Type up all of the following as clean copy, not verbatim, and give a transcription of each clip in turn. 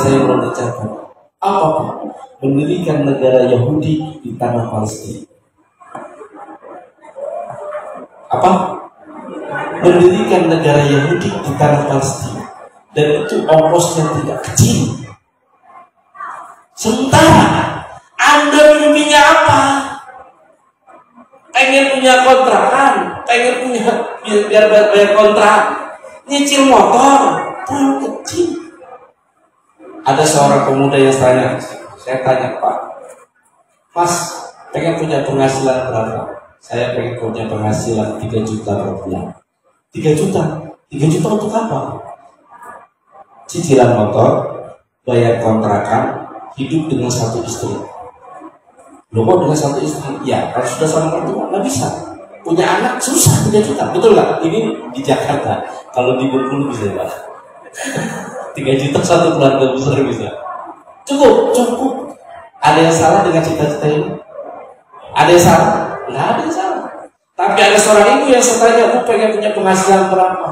saya belum tercapai. Apa Pak? Mendirikan negara Yahudi di tanah Palestina. Apa? Mendirikan negara Yahudi di tanah Palestina. Dan itu ongkosnya tidak kecil. Sementara Anda mimpinya apa? Pengen punya kontrakan, pengen punya biar bayar kontrak, nyicil motor, terlalu kecil. Ada seorang pemuda yang tanya, saya tanya, Pak, Mas, pengen punya penghasilan berapa? Saya pengen punya penghasilan 3 juta per bulan. 3 juta? 3 juta untuk apa? Cicilan motor, bayar kontrakan, hidup dengan satu istri. Loh kok dengan satu istri? Ya, kalau sudah sama mertua nggak bisa. Punya anak susah 3 juta, betul nggak? Ini di Jakarta. Kalau di Bengkulu bisa Pak. 3 juta satu keluarga besar bisa. Cukup. Ada yang salah dengan cita-cita ini? Ada yang salah? Nggak ada yang salah. Tapi ada seorang ibu yang saya tanya, aku pengen punya penghasilan berapa?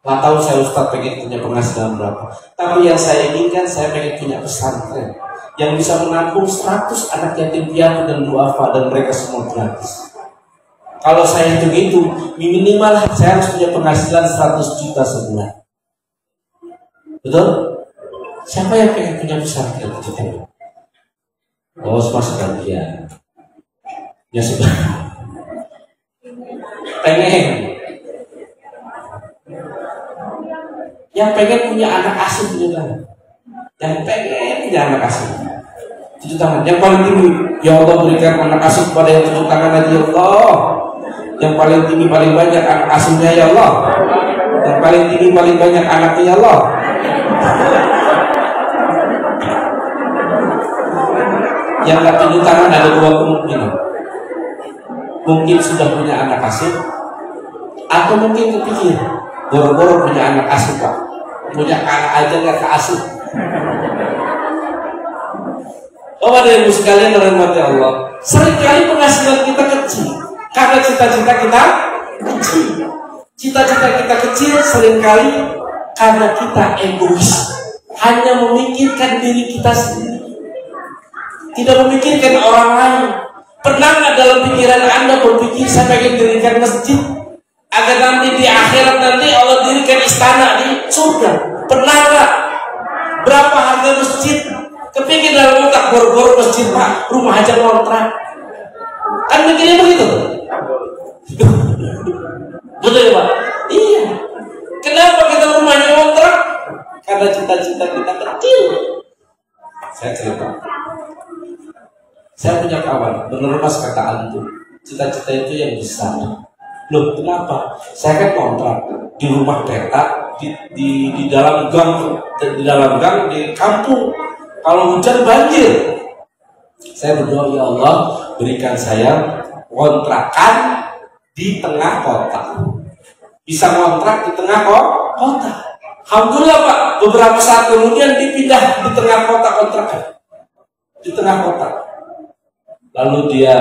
Nggak tahu saya Ustaz pengen punya penghasilan berapa. Tapi yang saya inginkan, saya pengen punya pesantren yang bisa menampung 100 anak yatim piatu dan duafa, dan mereka semua gratis. Kalau saya hitung itu, minimal saya harus punya penghasilan 100 juta sebulan. Betul? Siapa yang pengen punya pesantren? Oh, semua sekalian. Ya sudah. Pengen. Yang pengen punya anak asuh juga. Yang pengen punya anak asuh. Tujuh tangan. Yang paling tinggi, ya Allah berikan anak asuh kepada yang tujuh tangan lagi ya Allah. Yang paling tinggi paling banyak anak asuhnya ya Allah. Yang paling tinggi paling banyak anaknya ya Allah. Yang nggak tujuh tangan ada 2 kemungkinan. Mungkin sudah punya anak asuh, atau mungkin kepikir boro-boro punya anak asuh Pak. Punya anak aja nggak keasuh. Bapak dan Ibu sekalian dirahmati Allah, seringkali penghasilan kita kecil karena cita-cita kita kecil. Cita-cita kita kecil seringkali karena kita egois, hanya memikirkan diri kita sendiri, tidak memikirkan orang lain. Pernah nggak dalam pikiran Anda berpikir saya pengen dirikan masjid agar nanti di akhirat nanti Allah dirikan istana di surga? Pernah nggak? Berapa harga masjid? Kepikir dalam otak, bor-bor masjid Pak, rumah aja kontrak. Kan mikirnya begitu? Betul ya Pak? Iya. Kenapa kita rumahnya kontrak? Karena cita-cita kita kecil. Saya cerita. Saya punya kawan, bener mas kata antum, cita-cita itu yang besar. Loh kenapa? Saya kan kontrak di rumah petak, di dalam gang, di kampung. Kalau hujan banjir, saya berdoa ya Allah berikan saya kontrakan di tengah kota. Bisa kontrak di tengah kota. Alhamdulillah Pak, beberapa saat kemudian dipindah di tengah kota kontrakan, di tengah kota. Lalu dia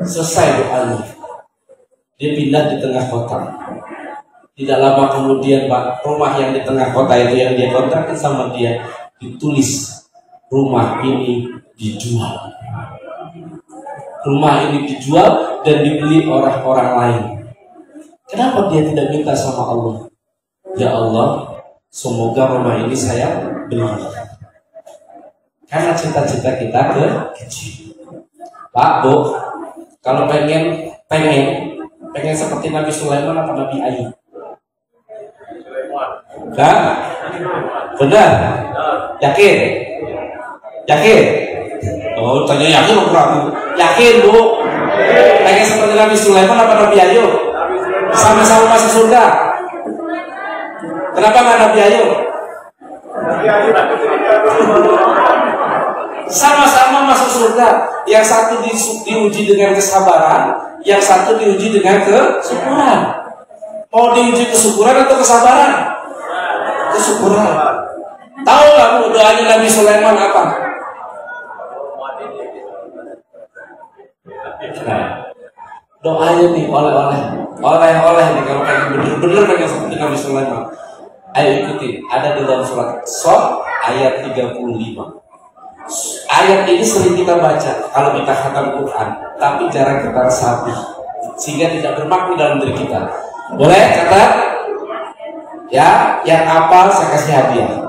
selesai doanya, dia pindah di tengah kota. Tidak lama kemudian Pak, rumah yang di tengah kota itu yang dia kontrakin sama dia, ditulis rumah ini dijual. Rumah ini dijual dan dibeli orang-orang lain. Kenapa dia tidak minta sama Allah? Ya Allah, semoga rumah ini saya beli. Karena cita-cita kita kecil. Pak, Bu, kalau pengen seperti Nabi Sulaiman atau Nabi Ayub? Kan? Benar? Yakin? Oh, tanya yakin atau ragu? Yakin Bu? Pengen seperti Nabi Sulaiman atau Nabi Ayub? Sama-sama masuk surga. Kenapa nggak Nabi Ayub? Sama-sama masuk surga. Yang satu diuji dengan kesabaran, yang satu diuji dengan kesyukuran. Mau diuji kesyukuran atau kesabaran? Kesyukuran. Tahu nggak Bu doanya Nabi Sulaiman apa? Nah, doanya nih oleh-oleh nih kalau pengen bener-bener pengen seperti Nabi Sulaiman. Ayo ikuti, ada di dalam surat Shad ayat 35. Ayat ini sering kita baca kalau kita khatam Quran, tapi jarang kita resapi sehingga tidak bermakna dalam diri kita. Boleh kata? Ya, yang apa saya kasih hadiah.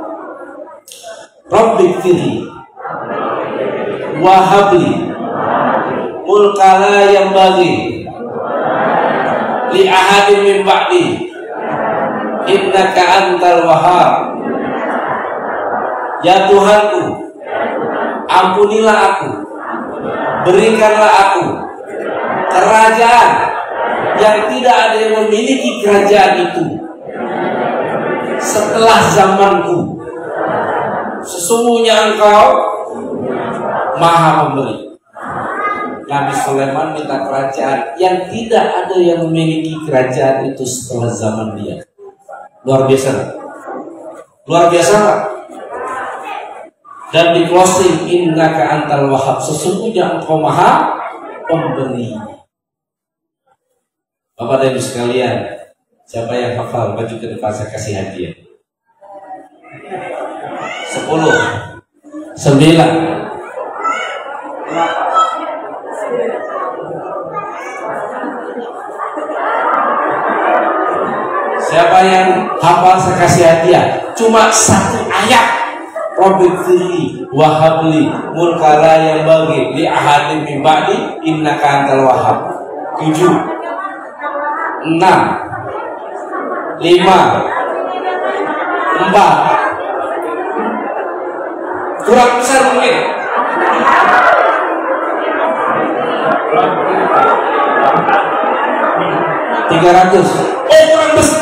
Rabbi fili wahabli mulkala yang bagi li ahadin min ba'di innaka antal wahhab. Ya Tuhanku, ampunilah aku, berikanlah aku kerajaan yang tidak ada yang memiliki kerajaan itu setelah zamanku. Sesungguhnya Engkau Maha Pemberi. Nabi Sulaiman minta kerajaan yang tidak ada yang memiliki kerajaan itu setelah zaman dia. Luar biasa, luar biasa. Dan di closing, innaka antal wahhab, sesungguhnya Engkau Maha Pemberi. Bapak dan Ibu sekalian, siapa yang hafal baju ke depan saya kasih hadiah. 10, 9, siapa yang hafal saya kasih hadiah. Cuma satu ayat. Rabbighfirli wahabli mulkala yang bagi li ahadin min ba'di innaka antal wahhab. 7, 6, 5, 4, 300 kurang besar mungkin. Oh, kurang besar.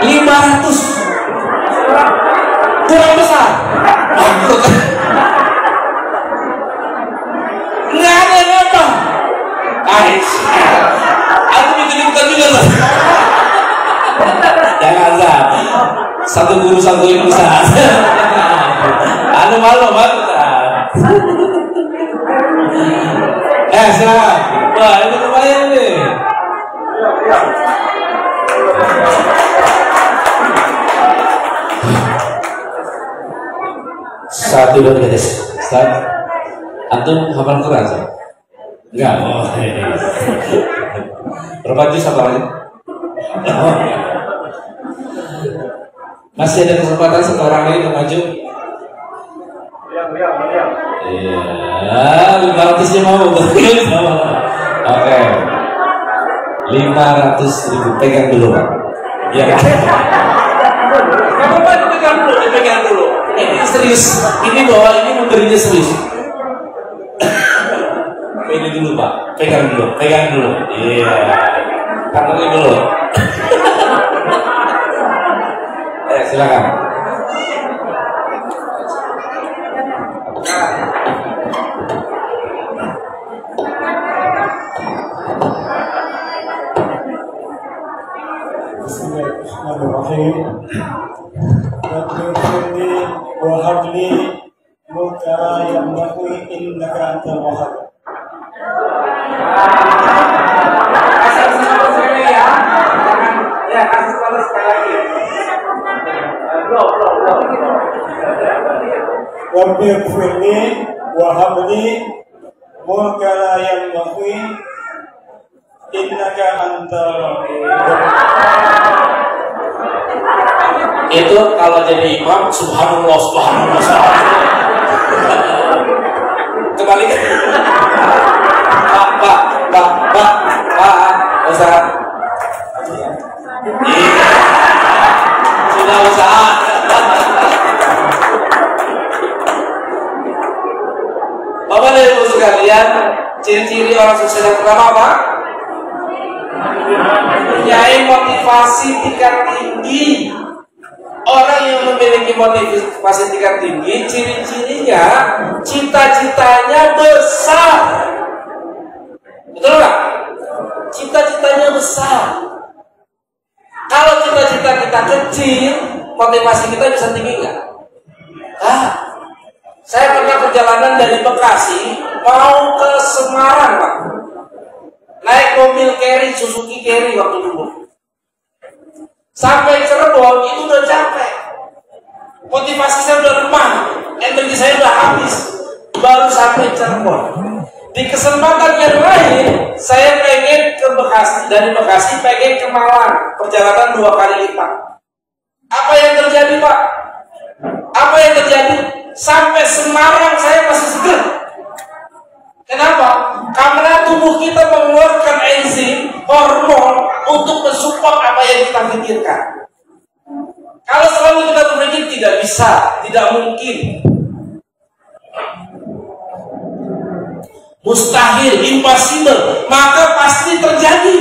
500 kurang besar. Nggak ada yang apa. Aku bikin-bikin juga loh. Jangan lah. Satu guru satu ilmu saja. Anu malu banget. Silakan. Wah, ini lumayan nih. Satu dua tiga. Start. Antum hafal Quran sih? Enggak. Oh. Berapa juz hafalannya? Masih ada kesempatan satu orang lagi untuk maju? Iya, 500-nya mau. Oke. 500.000 pegang dulu, Pak. Iya. Kamu pegang dulu, dipegang dulu. Ini serius. Ini bahwa ini memberinya serius. Ini dulu, Pak. Pegang dulu, pegang dulu. Iya. Kantongnya dulu. Silakan. Bismillahirrahmanirrahim. Rabbighfirli wahabli mulkala yang bagi innaka antal wahhab. Ya, kasih balas sekali lagi. Rabbighfirli wahabli mulkala yang bagi innaka antal wahhab. Itu kalau jadi imam subhanallah subhanallah subhanallah. Kembali ke Pak Ustaz. Sudah usaha. Bapak dan Ibu sekalian, ciri-ciri orang sukses yang pertama apa? Mempunyai motivasi tingkat tinggi. Orang yang memiliki motivasi tingkat tinggi, ciri-cirinya cita-citanya besar. Betul nggak? Cita-citanya besar. Kalau cita-cita kita kecil, motivasi kita bisa tinggi nggak? Saya pernah perjalanan dari Bekasi mau ke Semarang, Pak. naik mobil carry, Suzuki Carry waktu dulu. Sampai Cirebon itu udah capek, motivasi saya udah lemah, energi saya udah habis, baru sampai Cirebon. Di kesempatan yang lain, saya pengen ke Bekasi, dari Bekasi pengen ke Malang, perjalanan 2 kali lipat. Apa yang terjadi, Pak? Apa yang terjadi? Sampai Semarang saya masih seger. Kenapa? Karena tubuh kita mengeluarkan enzim, hormon untuk mensupport apa yang kita pikirkan. Kalau selalu kita berpikir tidak bisa, tidak mungkin, mustahil, impossible, maka pasti terjadi.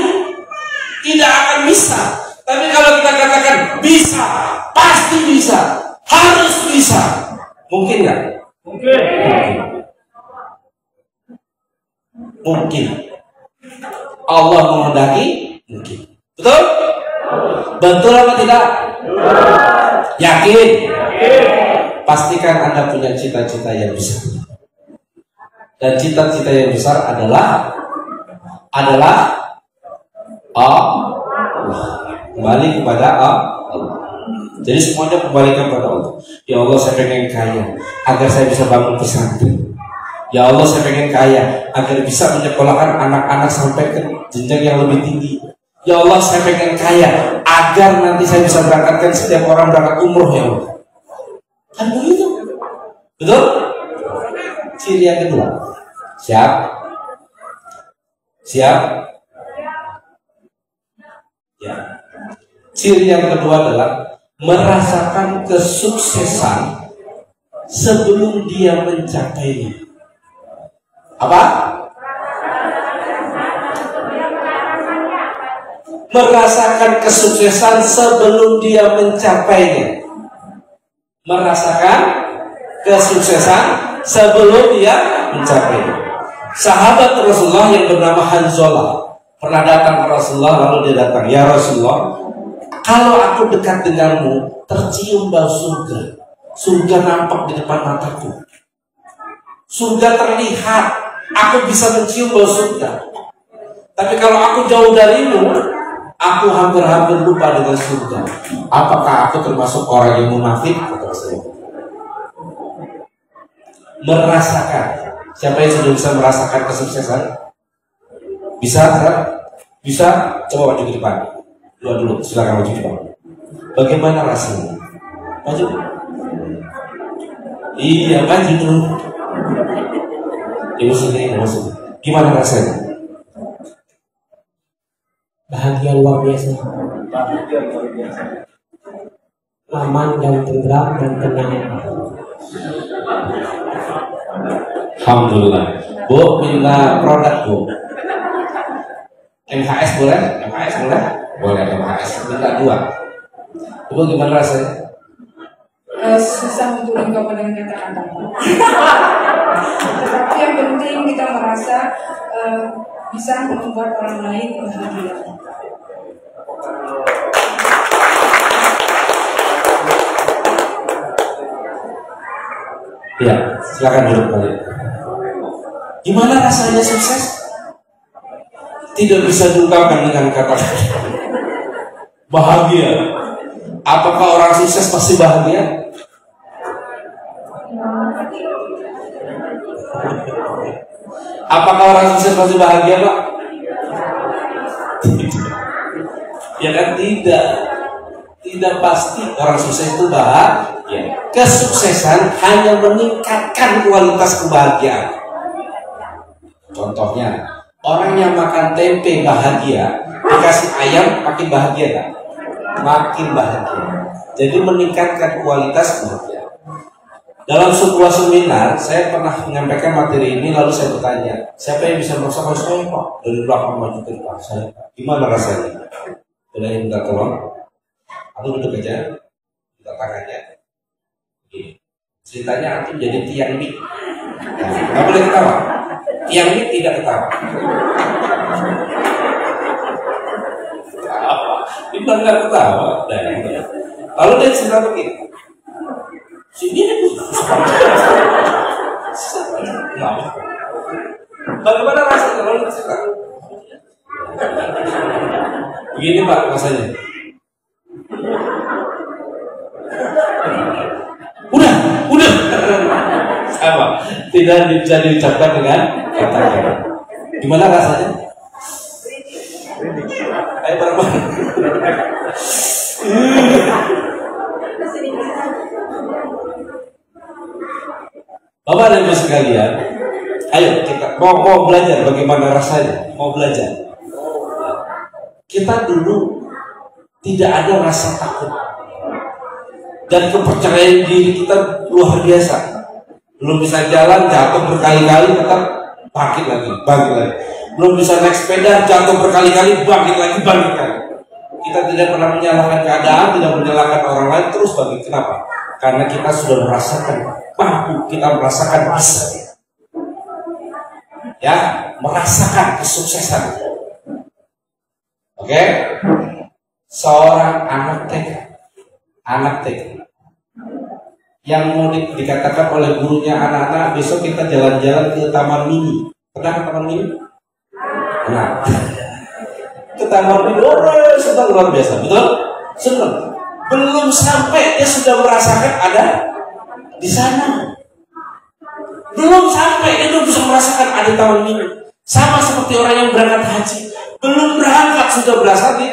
Tidak akan bisa. Tapi kalau kita katakan bisa, pasti bisa, harus bisa, mungkin nggak? Mungkin. Mungkin. Allah menghendaki, mungkin. Betul? Betul apa tidak? Yakin? Pastikan Anda punya cita-cita yang besar. Dan cita-cita yang besar adalah Allah. Kembali kepada Allah. Jadi semuanya kembalikan kepada Allah. Ya Allah, saya pengen kaya agar saya bisa bangun pesantren. Ya Allah, saya pengen kaya agar bisa menyekolahkan anak-anak sampai ke jenjang yang lebih tinggi. Ya Allah, saya pengen kaya agar nanti saya bisa berangkatkan setiap orang berangkat umroh, ya Allah. Kan begitu? Betul? Ciri yang kedua. Siap? Siap? Ya. Ciri yang kedua adalah merasakan kesuksesan sebelum dia mencapainya. Apa? Merasakan kesuksesan sebelum dia mencapainya. Merasakan kesuksesan sebelum dia mencapainya. Sahabat Rasulullah yang bernama Hanzalah pernah datang ke Rasulullah, lalu dia datang, ya Rasulullah, kalau aku dekat denganmu, tercium bau surga. Surga nampak di depan mataku. Surga terlihat, aku bisa mencium bau surga. Tapi kalau aku jauh darimu, aku hampir-hampir lupa dengan surga. Apakah aku termasuk orang yang munafik? Merasakan. Siapa yang sudah bisa merasakan kesuksesan? Bisa, kan? Bisa? Coba maju ke depan. Dulu, silakan maju ke depan. Bagaimana rasanya? Maju. Iya, maju dulu. Ibu sini. Gimana rasanya? Bahagia luar biasa. Aman dan tentram dan tenang. Alhamdulillah. Bu, minta produk, Bu. MHS boleh? MHS boleh? Boleh MHS. Minta 2. Ibu gimana rasanya? Susah untuk mengungkapkan dengan kata-kata. Tetapi yang penting kita merasa bisa membuat orang lain bahagia. Ya, silakan duduk balik. Gimana rasanya sukses? Tidak bisa diungkapkan dengan kata-kata. Bahagia. Apakah orang sukses pasti bahagia? Apakah orang sukses pasti bahagia, Pak? Ya kan tidak. Tidak pasti orang sukses itu bahagia. Kesuksesan hanya meningkatkan kualitas kebahagiaan. Contohnya, orang yang makan tempe bahagia, dikasih ayam makin bahagia kan? Makin bahagia. Jadi meningkatkan kualitas kebahagiaan. Dalam sebuah seminar, saya pernah menyampaikan materi ini, lalu saya bertanya, siapa yang bisa merasakan saya, Pak? Dari belakang maju ke depan saya. Gimana rasanya? Boleh minta tolong? Atau duduk aja, minta tangannya. Begini. Ceritanya antum jadi tiang mik. Nggak boleh ketawa. Tiang mik tidak ketawa. Apa? Dia nggak ketawa. Lalu dia cerita begini. Sini bagaimana rasanya kalau cerita? Begini Pak rasanya. Udah. Sama. Tidak bisa diucapkan dengan kata-kata. Gimana rasanya? Ayo bareng-bareng. Bapak dan Ibu sekalian, ayo kita mau belajar bagaimana rasanya, mau belajar. Kita dulu tidak ada rasa takut dan kepercayaan diri kita luar biasa. Belum bisa jalan, jatuh berkali-kali, tetap bangkit lagi. Belum bisa naik sepeda, jatuh berkali-kali, bangkit lagi. Kita tidak pernah menyalahkan keadaan, tidak menyalahkan orang lain, terus bangkit. Kenapa? Karena kita sudah merasakan mampu, kita merasakan bisa. Ya, merasakan kesuksesan. Oke? Seorang anak TK yang mau dikatakan oleh gurunya, anak-anak besok kita jalan-jalan ke Taman Mini. Pernah ke Taman Mini? Nah, ke Taman Mini, senang luar biasa, betul? Senang. Belum sampai dia sudah merasakan ada di sana. Belum sampai dia belum bisa merasakan ada Taman Mini. Sama seperti orang yang berangkat haji, belum berangkat sudah berasa di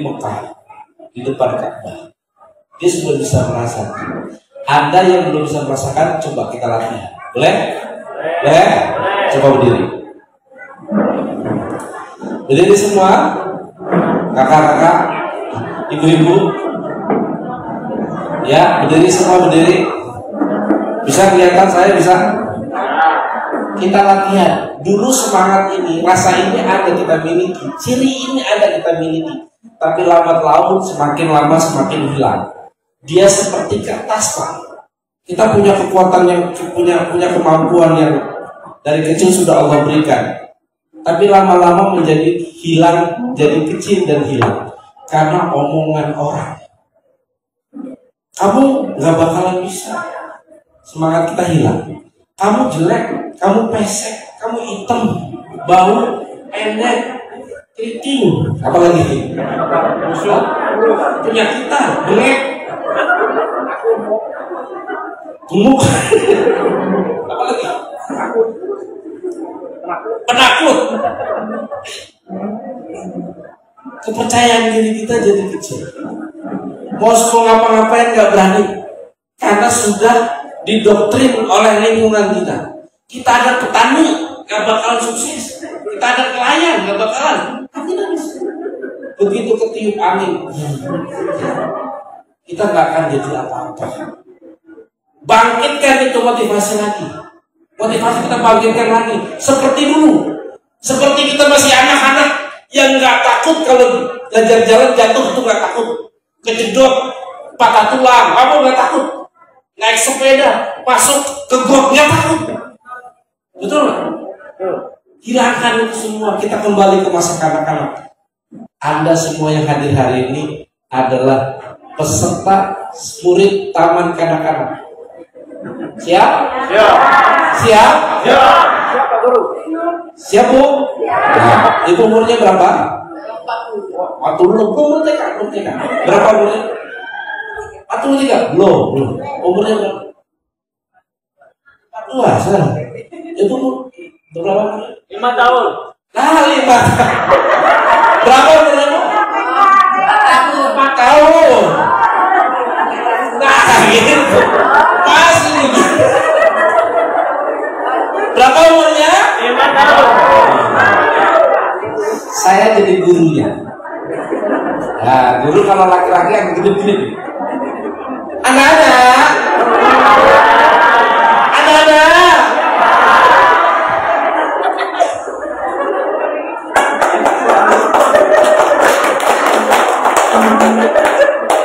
Mekah, di depan Ka'bah. Dia sudah bisa merasakan. Anda yang belum bisa merasakan, coba kita latihan. Boleh? Boleh? Coba berdiri. Berdiri semua, kakak-kakak, ibu-ibu. Ya, berdiri semua, berdiri. Bisa kelihatan saya bisa? Kita latihan. Dulu semangat ini, rasa ini ada kita miliki, ciri ini ada kita miliki. Tapi lambat laun semakin lama semakin hilang. Dia seperti kertas, Pak. Kita punya kekuatan yang punya kemampuan yang dari kecil sudah Allah berikan. Tapi lama-lama menjadi hilang, jadi kecil dan hilang karena omongan orang. Kamu nggak bakalan bisa. Semangat kita hilang. Kamu jelek, kamu pesek, kamu hitam, bau, pendek, keriting, apalagi penyakitan, jelek, gemuk, apalagi penakut. Kepercayaan diri kita jadi kecil. Mau ngapa-ngapain nggak berani karena sudah didoktrin oleh lingkungan kita. Kita ada petani nggak bakalan sukses, kita ada nelayan nggak bakalan. Begitu ketiup angin, kita nggak akan jadi apa-apa. Bangkitkan itu motivasi lagi. Motivasi kita bangkitkan lagi. Seperti dulu. Seperti kita masih anak-anak yang nggak takut kalau belajar jalan jatuh itu nggak takut. Kejedot, patah tulang, kamu nggak takut. Naik sepeda, masuk ke got nggak takut. Betul nggak? Hilangkan itu semua. Kita kembali ke masa kanak-kanak. Anda semua yang hadir hari ini adalah peserta murid Taman Kanak-kanak. Siap? Siap. Siap? Siap. Siap Pak Guru. Siap Bu? Nah, ibu umurnya berapa? 40. Umur TK. Berapa umurnya? 43. Belum. Umurnya berapa? 42. Salah. Itu berapa? 5 tahun. Nah, 5. Berapa umurnya? 4 tahun. Nah, gitu. Masih gitu. Berapa umurnya? 5 tahun. Saya jadi gurunya. Nah, guru kalau laki-laki yang gede-gede. Anak-anak.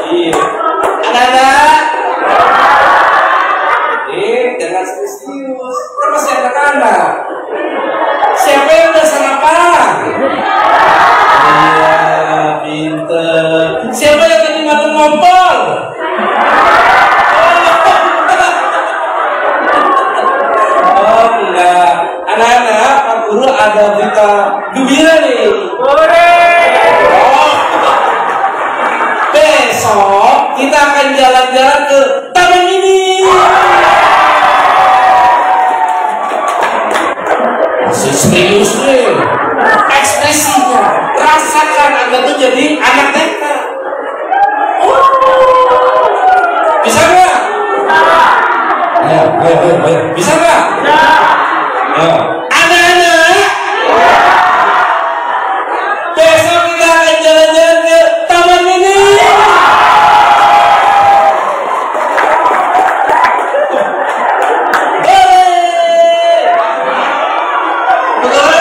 Iya. Anak-anak. Jangan serius. Kan masih anak-anak. Siapa yang udah sarapan? Iya, pinter. Siapa yang tadi makan ngompol? Oh, enggak. Anak-anak, Pak Guru ada berita Besok kita akan jalan-jalan ke taman mini. Masih serius nih. Ekspresinya, rasakan Anda tuh jadi anak TK. Bisa nggak? Ayo. Bisa nggak? Ayo. Anak-anak, besok kita akan jalan-jalan ke taman mini. Betul?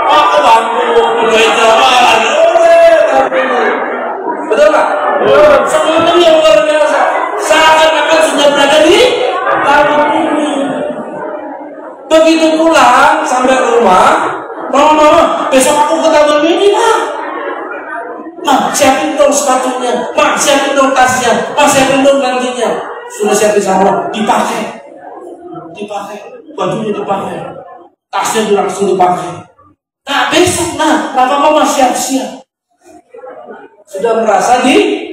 Oh, ke Bandung, mulai jalan. Betul nggak? Semuanya yang luar biasa. Seakan-akan sudah berada di taman mini. Begitu pulang sampai rumah, mama, besok aku ke taman mini, Ma, siapin dong sepatunya, Ma, siapin dong tasnya, Ma, siapin dong gantinya. Sudah siapin sama, dipakai, bajunya dipakai, tasnya langsung dipakai. Nah besok, papa siap-siap. Sudah merasa di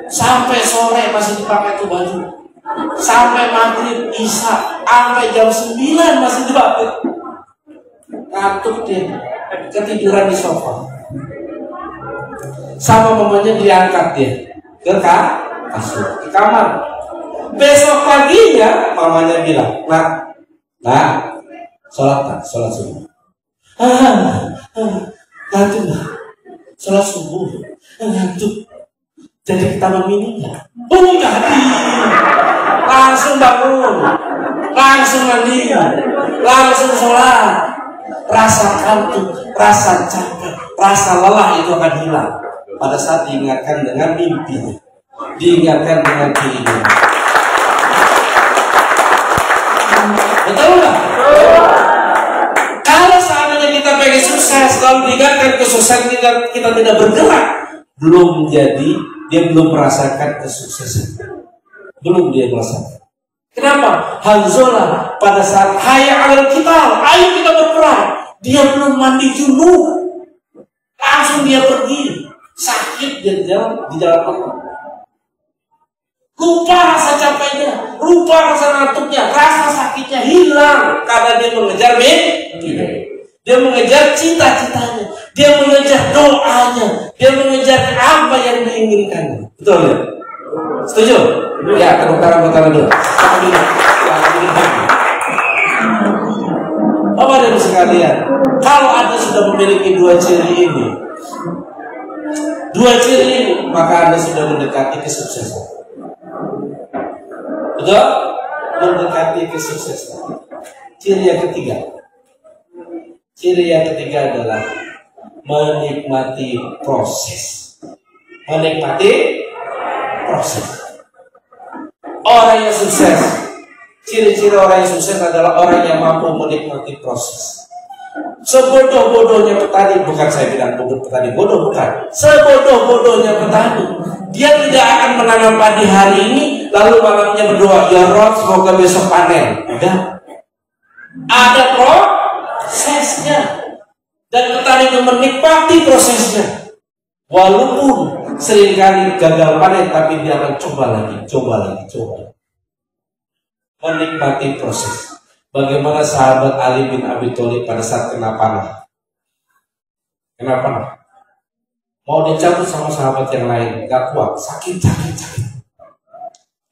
sampai sore masih dipakai tuh baju. Sampai maghrib, isya, sampai jam 9 masih dipakai. Ngantuk dia, ketiduran di sofa. Sama mamanya diangkat dia ke kasur, ke kamar. Besok paginya mamanya bilang, Nak, sholat subuh. Ngantuk lah, sholat subuh, ngantuk. Jadi kita memilih nggak? Oh jadi, langsung bangun, langsung mandi, langsung sholat. Rasa kantuk, rasa capek, rasa lelah itu akan hilang pada saat diingatkan dengan mimpinya, diingatkan dengan dirinya. Betul nggak? Kalau seandainya kita pengen sukses, kalau diingatkan kesuksesan kita tidak bergerak, belum jadi, dia belum merasakan kesuksesan, belum dia merasakan. Kenapa? Hanzalah pada saat hayya 'alal qital, ayo kita berperang, dia belum mandi junub, langsung dia pergi, sakit dia di jalan Allah. Lupa rasa capeknya, lupa rasa ngantuknya, rasa sakitnya hilang karena dia mengejar mimpi, dia mengejar cita-citanya, dia mengejar doanya, dia mengejar apa yang diinginkannya. Betul ya? Setuju? Ya, tepuk tangan dulu. Bapak dan Ibu sekalian, kalau Anda sudah memiliki dua ciri ini, maka Anda sudah mendekati kesuksesan. Betul? Mendekati kesuksesan. Ciri yang ketiga adalah menikmati proses. Orang yang sukses, ciri-ciri orang yang sukses adalah orang yang mampu menikmati proses. Sebodoh-bodohnya petani, bukan saya bilang petani bodoh, bukan. Sebodoh-bodohnya petani, dia tidak akan menanam padi hari ini, lalu malamnya berdoa, ya Rob, semoga besok panen. Ada prosesnya, dan petani itu menikmati prosesnya. Walaupun seringkali gagal panen, tapi dia akan coba lagi. Menikmati proses. Bagaimana sahabat Ali bin Abi Thalib pada saat kena panah? Mau dicabut sama sahabat yang lain, gak kuat, sakit.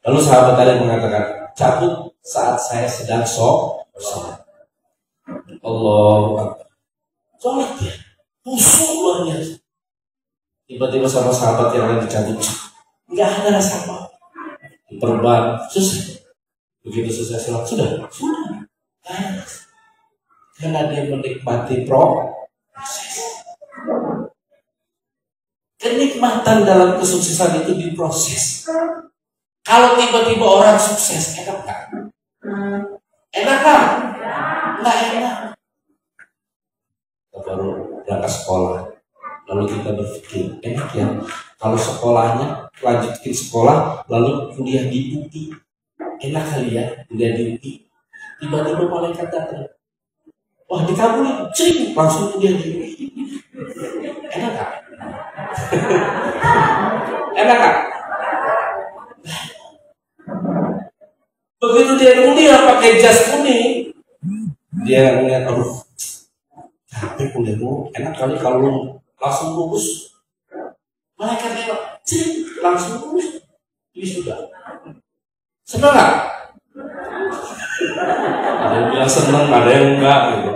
Lalu sahabat Ali mengatakan, cabut saat saya sedang sholat. Allahu Akbar. Sholat ya, busuk luar biasa. Tiba-tiba sama sahabat yang lain dicabut, nggak ada rasa apa. Diperban, selesai. Begitu selesai sholat, sudah. Karena dia menikmati proses. Kenikmatan dalam kesuksesan itu diproses. Kalau tiba-tiba orang sukses, enak kan? Enak kan? Nggak enak. Kita baru berangkat sekolah, lalu kita berpikir, enak ya kalau sekolahnya lanjutkan sekolah, lalu kuliah di UI. Enak kali ya kuliah di UI. Tiba-tiba malaikat datang. Wah, dikabulin, cering, langsung dia di. Enak gak? Enak gak? Begitu dia kuliah pakai jas kuning, dia ngeliat, aduh, tapi kuliahmu enak kali kalau lu langsung lulus. Malaikat lewat, cing, langsung lulus. Sudah. Senang gak? Ada yang bilang senang, ada yang enggak gitu.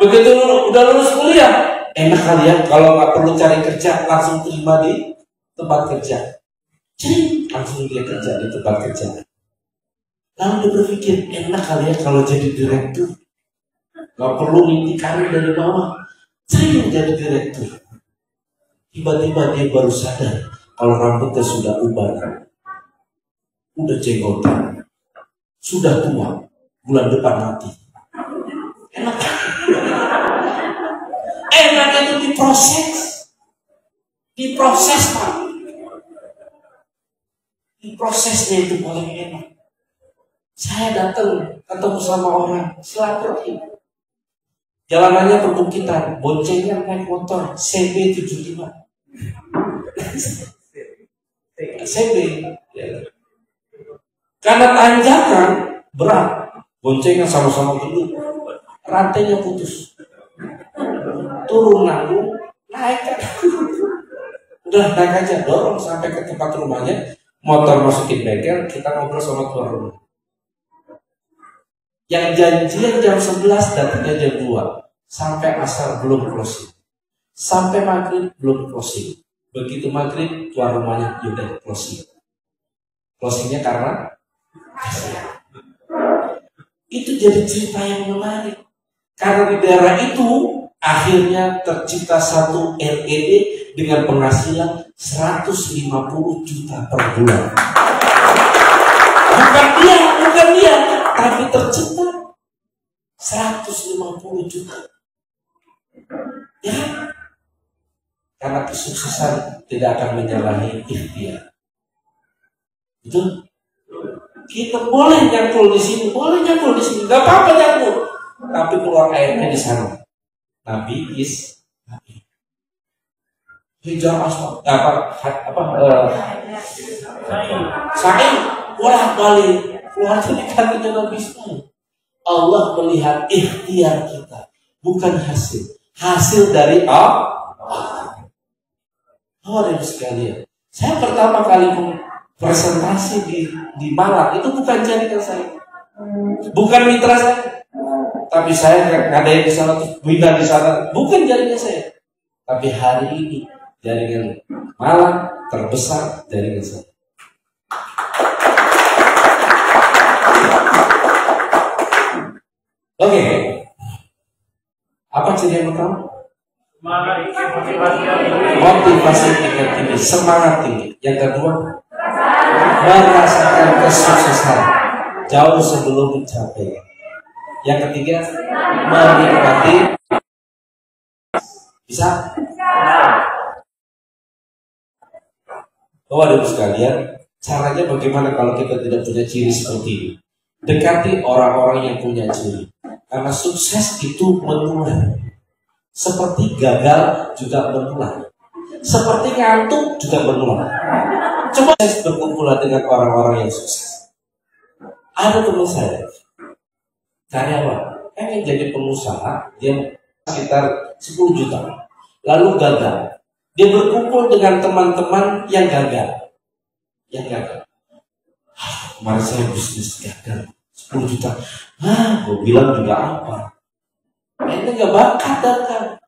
Begitu udah lulus kuliah, enak kali ya kalau nggak perlu cari kerja, langsung terima di tempat kerja. Cing, langsung dia kerja di tempat kerja. Lalu dia berpikir, enak kali ya kalau jadi direktur. Gak perlu mimpi karir dari bawah. Sering jadi direktur. Tiba-tiba dia baru sadar kalau rambutnya sudah ubanan, udah jenggotan, sudah tua, bulan depan mati. Enak. Enak itu diproses. Diproses, Pak. Diprosesnya itu paling enak. Saya datang ketemu sama orang, silaturahim. Jalanannya perbukitan, boncengan naik motor, CB75. CB. Karena tanjakan berat, boncengan sama-sama gendut, rantainya putus. Turun nanggung, naik kan. Udah naik aja, dorong sampai ke tempat rumahnya, motor masukin bengkel, kita ngobrol sama tuan rumah. Yang janjian jam 11 datangnya jam 2. Sampai asar belum closing. Sampai maghrib belum closing. Begitu maghrib tuan rumahnya udah closing. Closingnya karena itu jadi cerita yang menarik. Karena di daerah itu akhirnya tercipta satu LED dengan penghasilan 150 juta per bulan. Bukan dia, tapi tercipta 150 juta. Ya, karena kesuksesan tidak akan menyalahi ikhtiar. Betul? Kita boleh nyangkul di sini, nggak apa-apa nyangkul, tapi keluar airnya di sana. Nabi hijau aswad, sa'i bolak-balik keluar dari kakinya Nabi Ismail. Allah melihat ikhtiar kita, bukan hasil. Hasil dari Allah. Hadirin sekalian, saya pertama kali presentasi di Malang itu bukan jaringan saya, bukan mitra saya, tapi saya ngadain di sana, bina di sana, bukan jaringan saya. Tapi hari ini jaringan Malang terbesar jaringan saya. Oke. Apa ciri yang pertama? Motivasi tingkat tinggi, semangat tinggi. Yang kedua, merasakan kesuksesan jauh sebelum mencapai. Yang ketiga, menikmati. Bisa? Bapak-Ibu sekalian, caranya bagaimana kalau kita tidak punya ciri seperti ini? Dekati orang-orang yang punya ciri. Karena sukses itu menular. Seperti gagal juga menular. Seperti ngantuk juga menular. Coba saya berkumpul dengan orang-orang yang sukses. Ada teman saya, karyawan, pengen jadi pengusaha, dia sekitar 10 juta. Lalu gagal. Dia berkumpul dengan teman-teman yang gagal. Kemarin saya bisnis gagal 10 juta. Gue bilang juga apa? Ini gak bakat kan?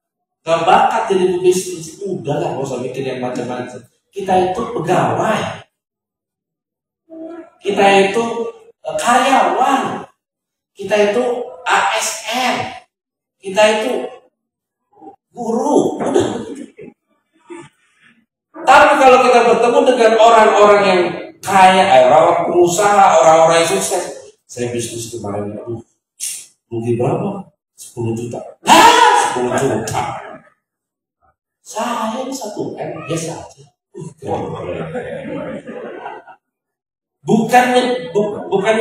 Gak bakat jadi bisnis. Udahlah, gak usah mikir yang macam-macam. Kita itu pegawai. Kita itu karyawan. Kita itu ASN. Kita itu guru. Udah. Tapi kalau kita bertemu dengan orang-orang yang kaya, orang pengusaha, orang-orang yang sukses. Saya bisnis kemarin, rugi berapa? 10 juta. 10 juta. Saya ini 1 M biasa aja. Bukan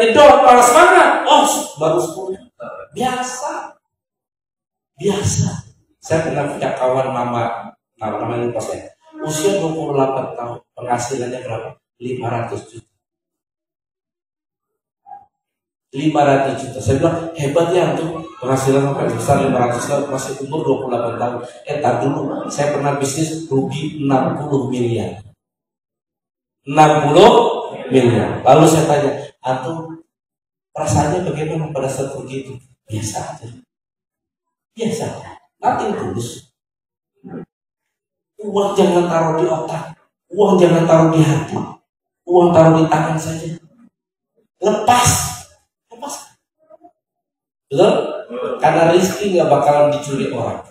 nyedot, malah semangat. Oh, baru 10 juta. Biasa. Biasa. Saya pernah punya kawan namanya pas saya. Usia 28 tahun, penghasilannya berapa? 500 juta. 500 juta. Saya bilang, hebat ya tuh, penghasilan sampai besar 500 juta, masih umur 28 tahun. Entar dulu, saya pernah bisnis rugi 60 miliar. 60 miliar. Lalu saya tanya, antum perasaannya bagaimana pada saat rugi itu? Biasa aja. Biasa. Nanti tulus. Uang jangan taruh di otak, uang jangan taruh di hati, uang taruh di tangan saja. Lepas, betul? Karena rezeki nggak bakalan dicuri orang.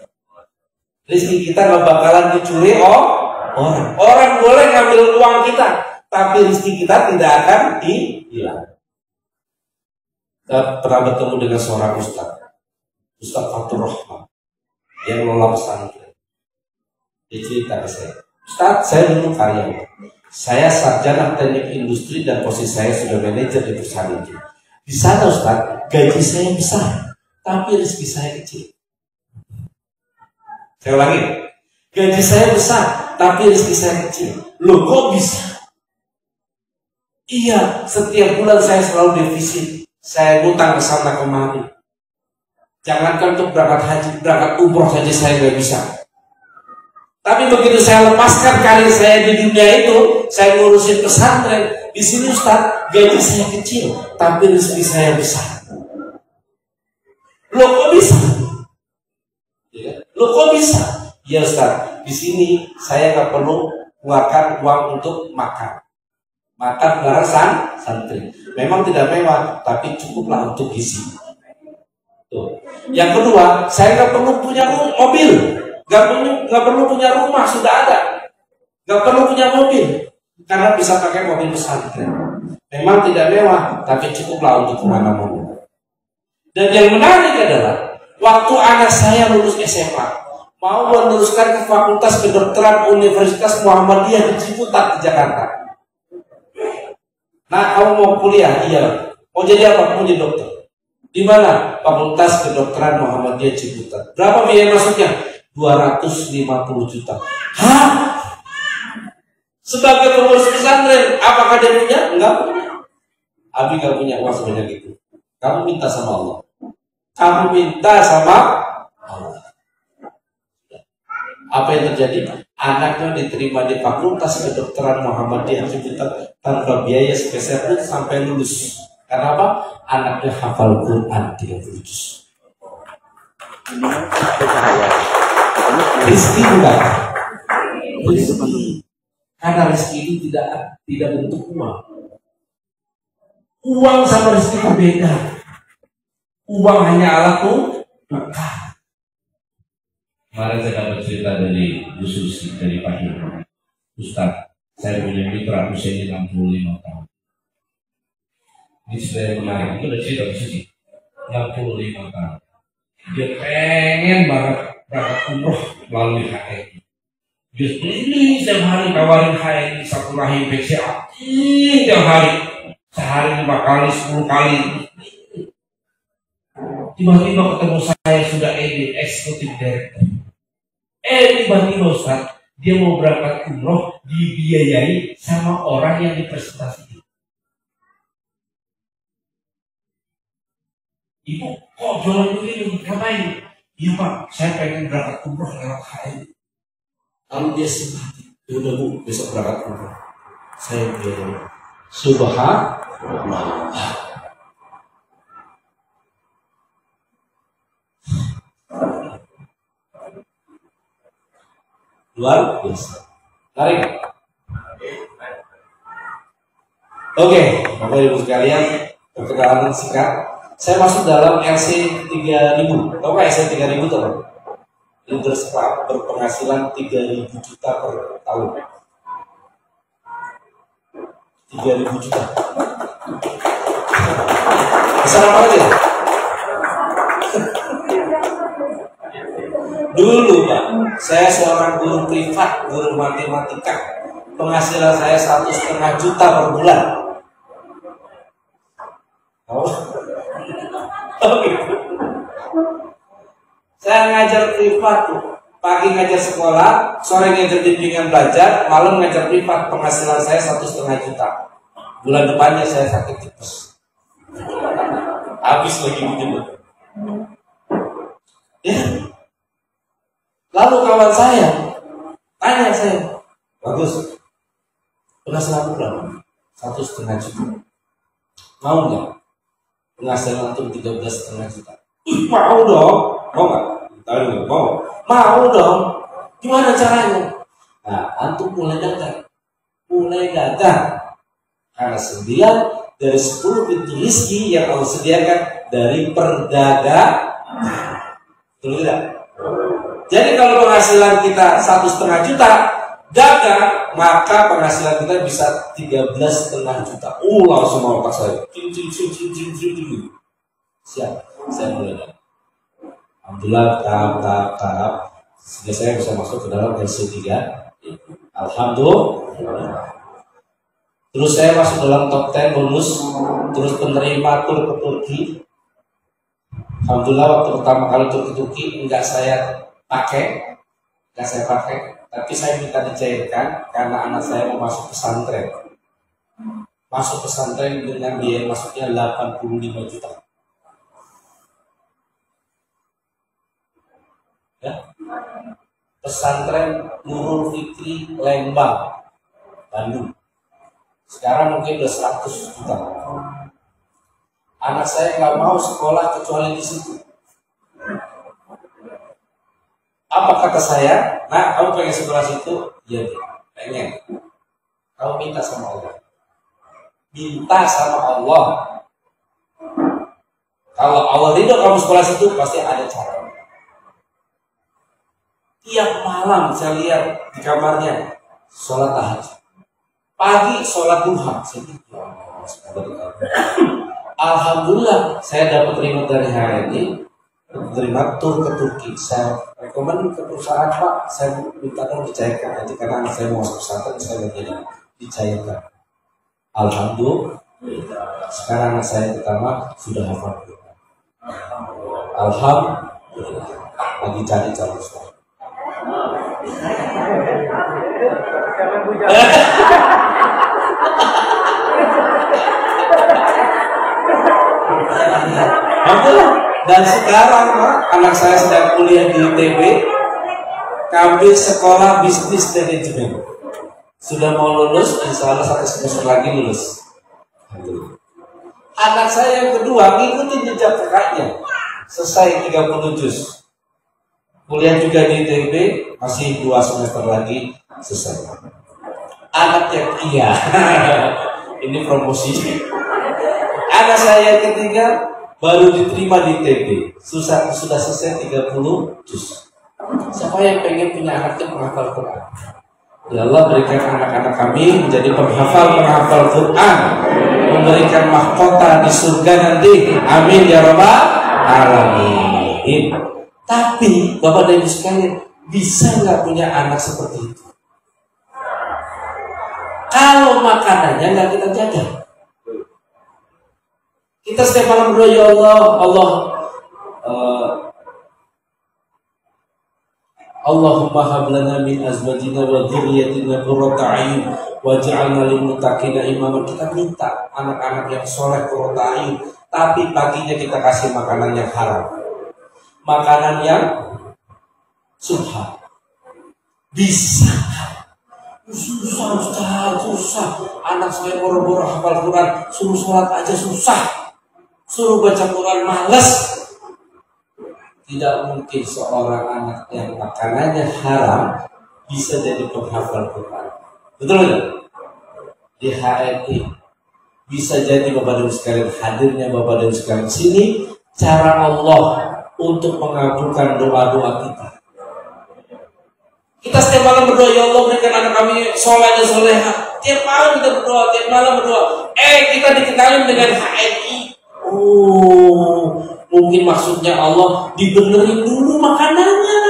Rezeki kita nggak bakalan dicuri orang. Orang boleh ngambil uang kita, tapi rezeki kita tidak akan hilang. Saya pernah bertemu dengan seorang Ustaz Fatur Rahman yang ngelola pesantren. Dia cerita ke saya, Ustaz, saya dulu karyawan. Saya sarjana teknik industri dan posisi saya sudah manajer di perusahaan itu. Di sana Ustaz, gaji saya besar, tapi rezeki saya kecil. Saya ulangi, gaji saya besar, tapi rezeki saya kecil. Loh, kok bisa? Iya, setiap bulan saya selalu defisit. Saya ngutang ke sana kemari. Jangankan untuk berangkat haji, berangkat umroh saja saya nggak bisa. Tapi begitu saya lepaskan karir saya di dunia itu, saya ngurusin pesantren. Di sini Ustaz, gaji saya kecil, tapi rezeki saya besar. Loh kok bisa? Loh kok bisa? Ya Ustaz, di sini saya nggak perlu mengeluarkan uang untuk makan bareng santri. Memang tidak mewah, tapi cukuplah untuk gizi. Tuh. Yang kedua, saya nggak perlu punya mobil. Gak perlu punya rumah, sudah ada. Gak perlu punya mobil, karena bisa pakai mobil pesantren. Memang tidak mewah, tapi cukuplah untuk kemana-mana. Dan yang menarik adalah, waktu anak saya lulus SMA, mau meneruskan ke Fakultas Kedokteran Universitas Muhammadiyah di Ciputat di Jakarta. Nah, kamu mau kuliah? Iya. Mau jadi apa? Mau jadi dokter. Di mana? Fakultas Kedokteran Muhammadiyah Ciputat. Berapa biaya masuknya? 250 juta. Hah? Sebagai pengurus pesantren, apakah dia punya? Enggak punya. Abi enggak punya uang sebanyak itu. Kamu minta sama Allah. Kamu minta sama Allah. Apa yang terjadi? Anaknya diterima di Fakultas Kedokteran Muhammadiyah Ciputat tanpa biaya spesial pun sampai lulus. Karena apa? Anaknya hafal Quran 30 juz. Rizki bukan. Rizki. Karena rizki ini tidak bentuk uang. Uang sama rizki berbeda. Uang hanya alat tukar. Kemarin saya dapat cerita dari Bu Susi, dari Pak Hirman. Ustaz, saya punya mitra usianya 65 tahun. Ini sudah yang menarik. Itu udah cerita Bu Susi. 65 tahun. Dia pengen banget berangkat umroh melalui HRI. Dia ini setiap hari tawarin HRI satu rahim PCA. Setiap hari, sehari 5 kali, 10 kali. Tiba-tiba ketemu saya sudah ED, Executive Director. Tiba-tiba Ustaz, dia mau berangkat umroh dibiayai sama orang yang dipresentasikan. Ibu, kok jualan begini? Ngapain? Iya Pak, saya pengen berangkat umroh lewat HRI. Lalu dia simpati. Ya udah Bu, besok berangkat umroh. Saya bilang, Subhanallah. Luar biasa. Tarik. Oke, Bapak Ibu sekalian, perkenalan singkat. Saya masuk dalam LC 3000. Tahu nggak LC 3000 tuh? Leaders Club berpenghasilan 3.000 juta per tahun. 3.000 juta. Besar apa aja? Dulu Pak, saya seorang guru privat, guru matematika. Penghasilan saya 1,5 juta per bulan. Oh gitu. Saya ngajar privat tuh. Pagi ngajar sekolah, sore ngajar bimbingan belajar, malam ngajar privat. Penghasilan saya 1,5 juta. Bulan depannya saya sakit tipes. Habis lagi gitu. Ya. Lalu kawan saya tanya saya, bagus. Penghasilan berapa? 1,5 juta. Mau nggak? Penghasilan untuk 13,5 juta. Mau dong. Mau nggak? Tahu mau. Mau dong. Gimana caranya? Nah, antum mulai dagang. Karena 9 dari 10 pintu rezeki yang Allah sediakan dari perdagangan. Betul tidak? Jadi kalau penghasilan kita 1,5 juta dagang, maka penghasilan kita bisa 13,5 juta. Langsung mau otak saya. Siap, saya mulai dagang. Alhamdulillah tahap sehingga saya bisa masuk ke dalam LC3. Alhamdulillah. Terus saya masuk dalam top 10 bonus, terus penerima tur ke Turki. Alhamdulillah waktu pertama kali tur ke Turki enggak saya pakai, tapi saya minta dicairkan karena anak saya mau masuk pesantren. Masuk pesantren dengan biaya masuknya 85 juta. Ya. Pesantren Nurul Fikri Lembang, Bandung. Sekarang mungkin udah 100 juta. Anak saya nggak mau sekolah kecuali di situ. Apa kata saya? Nah, kamu pengen sekolah situ? Iya, pengen. Kamu minta sama Allah. Minta sama Allah. Kalau Allah ridho kamu sekolah situ, pasti ada cara. Tiap malam saya lihat di kamarnya sholat tahajud. Pagi sholat duha. Alhamdulillah saya dapat terima dari HRI, terima tur ke Turki. Saya rekomend ke perusahaan, Pak, saya minta dong dicairkan aja karena anak saya mau masuk pesantren, saya jadi dicairkan. Alhamdulillah sekarang anak saya pertama sudah hafal Quran. Alhamdulillah lagi cari calon sekolah. Dan sekarang anak saya sedang kuliah di ITB, ngambil sekolah bisnis manajemen. Sudah mau lulus, insya Allah 1 semester lagi lulus. Anak saya yang kedua ngikutin jejak kakaknya, selesai 30 juz. Kuliah juga di ITB, masih 2 semester lagi selesai. Anak yang iya, ini promosi. Anak saya yang ketiga baru diterima di ITB, sudah selesai 30 juz. Siapa yang pengen punya anak yang menghafal Quran? Ya Allah, berikan anak-anak kami menjadi penghafal Quran, memberikan mahkota di surga nanti. Amin ya rabbal alamin. Tapi Bapak dan Ibu sekalian, bisa nggak punya anak seperti itu? Kalau makanannya nggak kita jaga. Kita setiap malam berdoa, ya Allah, Allahumma hab lana min azwajina wa dzurriyyatina qurrata a'yun waj'alna lil muttaqina imama. Kita minta anak-anak yang soleh qurrata a'yun, tapi paginya kita kasih makanan yang haram, makanan yang subhan. Bisa? Susah. Anak saya boro-boro hafal Quran, suruh sholat aja susah, suruh baca Quran malas. Tidak mungkin seorang anak yang makanannya haram bisa jadi penghafal Quran. Betul nggak? Di HRI bisa jadi Bapak dan sekalian, hadirnya Bapak dan sekalian sini cara Allah untuk mengabulkan doa-doa kita. Kita setiap malam berdoa, ya Allah berikan anak kami soleh dan soleha. Tiap malam kita berdoa, kita dikenalin dengan HRI. Mungkin maksudnya Allah dibenerin dulu makanannya,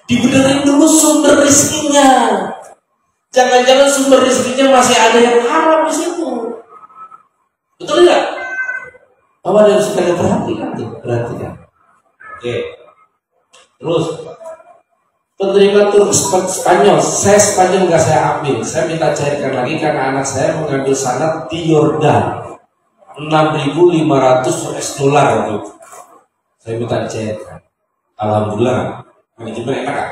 dibenerin dulu sumber rezekinya. Jangan-jangan sumber rezekinya masih ada yang haram di situ. Betul nggak? Bapak dan sekalian perhatikan. Oke. Terus penerima tur Spanyol, saya Spanyol nggak saya ambil, saya minta cairkan lagi karena anak saya mengambil sanad di Yordan 6.500 US dollar waktu itu. Saya minta cairkan. Alhamdulillah, manajemen enak kan?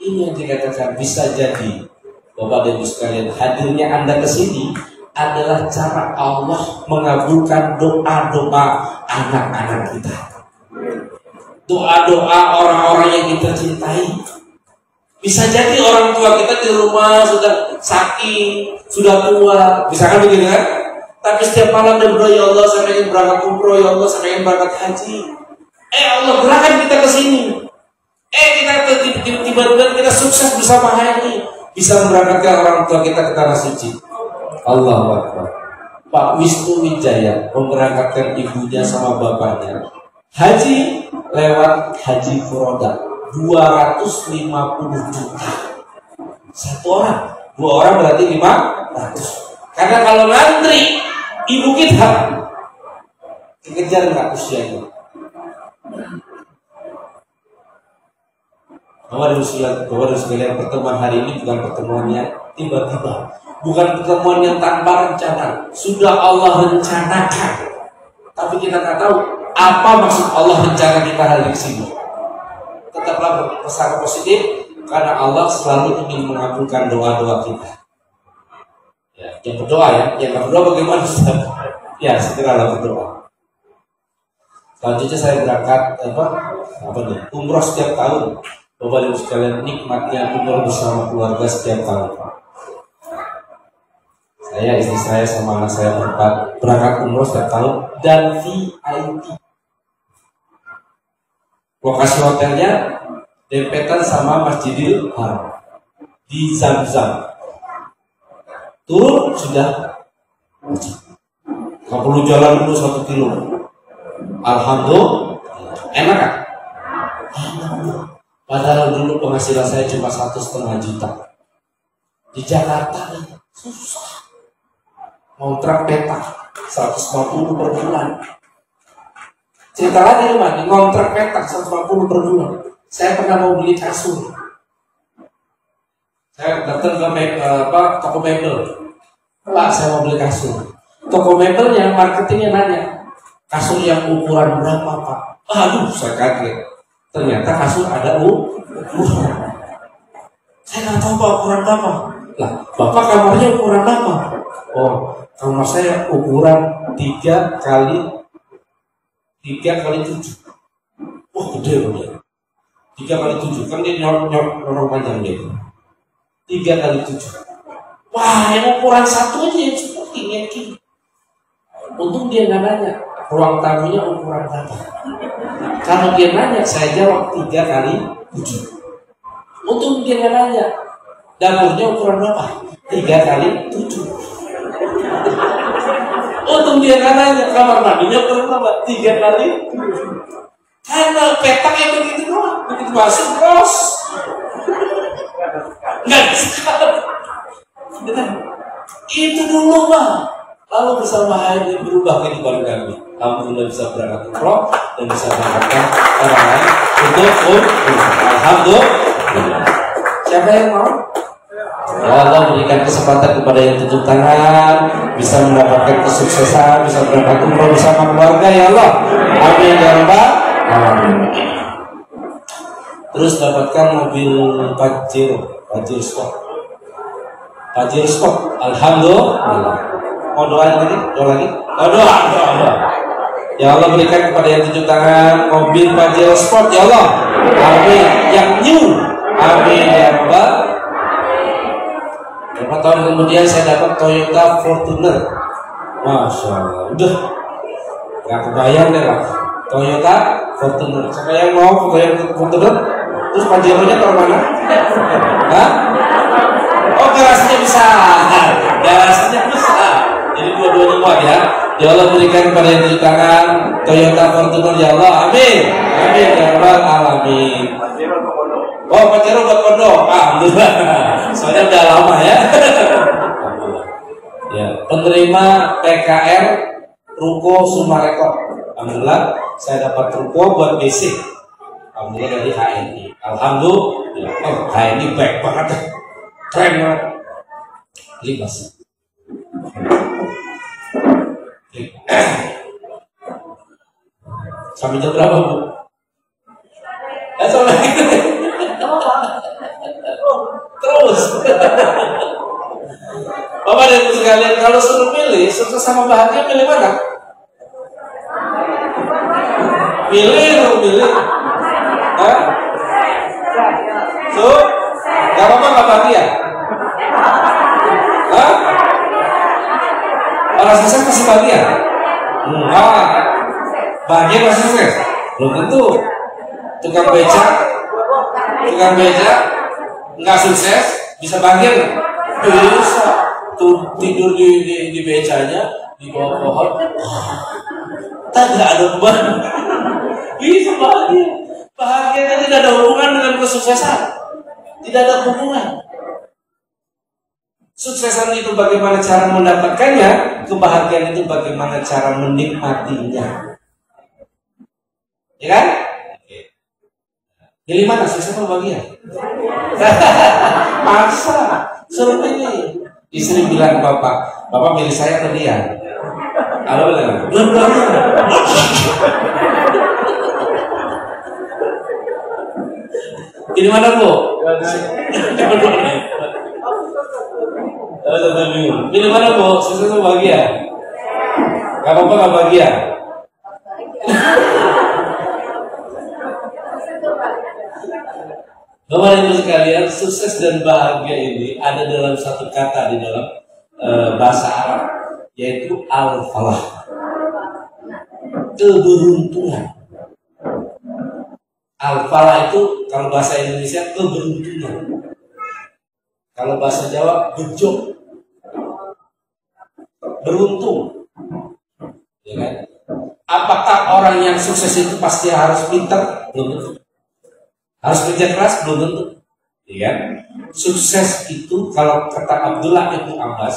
Ini yang dikatakan bisa jadi Bapak dan Ibu sekalian, hadirnya Anda ke sini adalah cara Allah mengabulkan doa-doa anak-anak kita. Doa-doa orang-orang yang kita cintai. Bisa jadi orang tua kita di rumah sudah sakit, sudah tua, misalkan begitu kan? Tapi setiap malam dia berdoa, ya Allah saya ingin berangkat umroh, ya Allah saya ingin berangkat haji. Allah gerakan kita ke sini. Kita tiba-tiba kita sukses bersama haji, bisa memberangkatkan orang tua kita ke tanah suci. Allahu Akbar. Pak Wisnu Wijaya memberangkatkan ibunya sama bapaknya haji lewat Haji Furoda 250 juta satu orang, 2 orang berarti 500. Karena kalau ngantri ibu kita dikejar nggak usianya. Bapak dan sekalian, pertemuan hari ini bukan pertemuan yang tiba-tiba, bukan pertemuan yang tanpa rencana, sudah Allah rencanakan. Tapi kita nggak tahu apa maksud Allah rencana kita hari di sini. Tetaplah berpesan positif karena Allah selalu ingin mengabulkan doa-doa kita. Ya, yang berdoa ya, yang nggak berdoa bagaimana Ustaz? Ya, segeralah berdoa. Selanjutnya saya berangkat umroh setiap tahun. Bapak Ibu sekalian, nikmatnya umroh bersama keluarga setiap tahun. Saya, istri saya sama anak saya berangkat umroh setiap tahun dan VIP. Lokasi hotelnya dempetan sama Masjidil Haram di Zam-Zam. Turun sudah nggak perlu jalan dulu 1 kilo. Alhamdulillah, enak kan? Padahal dulu penghasilan saya cuma 1,5 juta. Di Jakarta susah. Kontrak petak 150 per bulan. Cerita lagi nih, kontrak petak 150 per bulan. Saya pernah mau beli kasur. Saya datang ke toko mebel. Pak, saya mau beli kasur. Toko mebelnya, marketingnya nanya, kasur yang ukuran berapa Pak? Aduh, saya kaget. Ternyata kasur ada ukuran. Saya nggak tahu Pak ukuran berapa. Lah, Bapak kamarnya ukuran berapa? Oh, kamar saya ukuran 3 kali 7. Wah, gede banget. 3 kali 7 kan dia nyorong panjang dia. 3 kali 7. Wah, yang ukuran 1 aja yang cukup tinggi. Untung dia nggak nanya ruang tamunya ukuran berapa. Kalau dia nanya, saya jawab 3 kali 7. Untung dia nggak nanya dapurnya ukuran berapa. 3 kali 7. Untung dia nggak nanya kamar mandinya ukuran berapa. 3 kali 7. Karena petaknya begitu doang, begitu masuk bos. Nggak bisa. Itu dulu Pak. Lalu bersama hari berubah kehidupan kami. Alhamdulillah bisa berangkat umroh dan bisa berangkatkan orang lain untuk alhamdulillah. Siapa yang mau? Ya Allah berikan kesempatan kepada yang tunjuk tangan, bisa mendapatkan kesuksesan, bisa berangkat umroh bersama keluarga ya Allah. Amin ya Rabbal alamin. Terus dapatkan mobil Pajero Sport. Alhamdulillah. Mau doa lagi? Doa. Ya Allah berikan kepada yang tunjuk tangan mobil Pajero Sport ya Allah. Amin. Yang new. Amin ya Rabbal. Berapa tahun kemudian saya dapat Toyota Fortuner. Masya Allah. Udah gak kebayang deh lah. Toyota Fortuner. Siapa yang mau Toyota Fortuner? Terus Pajeronya taruh mana? Hah? Oh, garasinya besar. Jadi dua-duanya muat ya. Ya Allah berikan kepada yang tunjuk tangan Toyota Fortuner ya Allah. Amin. Amin ya Rabbal alamin. Oh, Pajero buat pondok. Alhamdulillah. Soalnya udah lama ya. Alhamdulillah. Ya, penerima PKR Ruko Sumarekon. Alhamdulillah saya dapat ruko buat basic. Alhamdulillah dari HNI. Alhamdulillah. Oh, HNI baik banget. Keren banget. Libas. Sampai jam berapa, Bu? Sampai terus. Bapak dan Ibu sekalian, kalau suruh milih sukses sama bahagia, milih mana? Milih. Hah? So, gak apa-apa gak bahagia? Hah? Orang sukses pasti bahagia? Enggak. Bahagia pasti sukses? Belum tentu. Tukang beca nggak sukses bisa bahagia nggak? Bisa. Tuh tidur di becanya di bawah pohon, tak ada beban. Bisa bahagia. Bahagia tidak ada hubungan dengan kesuksesan. Tidak ada hubungan. Suksesan itu bagaimana cara mendapatkannya, kebahagiaan itu bagaimana cara menikmatinya. Ya kan? Pilih mana, sukses atau bahagia? Masa? Suruh pilih. Istri bilang bapak pilih saya atau dia? Halo bilang, dua-duanya. Pilih mana, Bu? Pilih mana, Bu? Sukses atau bahagia? Gak apa-apa gak bahagia. Bapak Ibu sekalian, sukses dan bahagia ini ada dalam satu kata di dalam bahasa Arab, yaitu al-falah, keberuntungan. Al-falah itu kalau bahasa Indonesia keberuntungan, kalau bahasa Jawa bejo, beruntung. Ya kan? Apakah orang yang sukses itu pasti harus pintar? Belum tentu. Harus kerja keras? Belum tentu. Ya kan? Sukses itu kalau kata Abdullah bin Abbas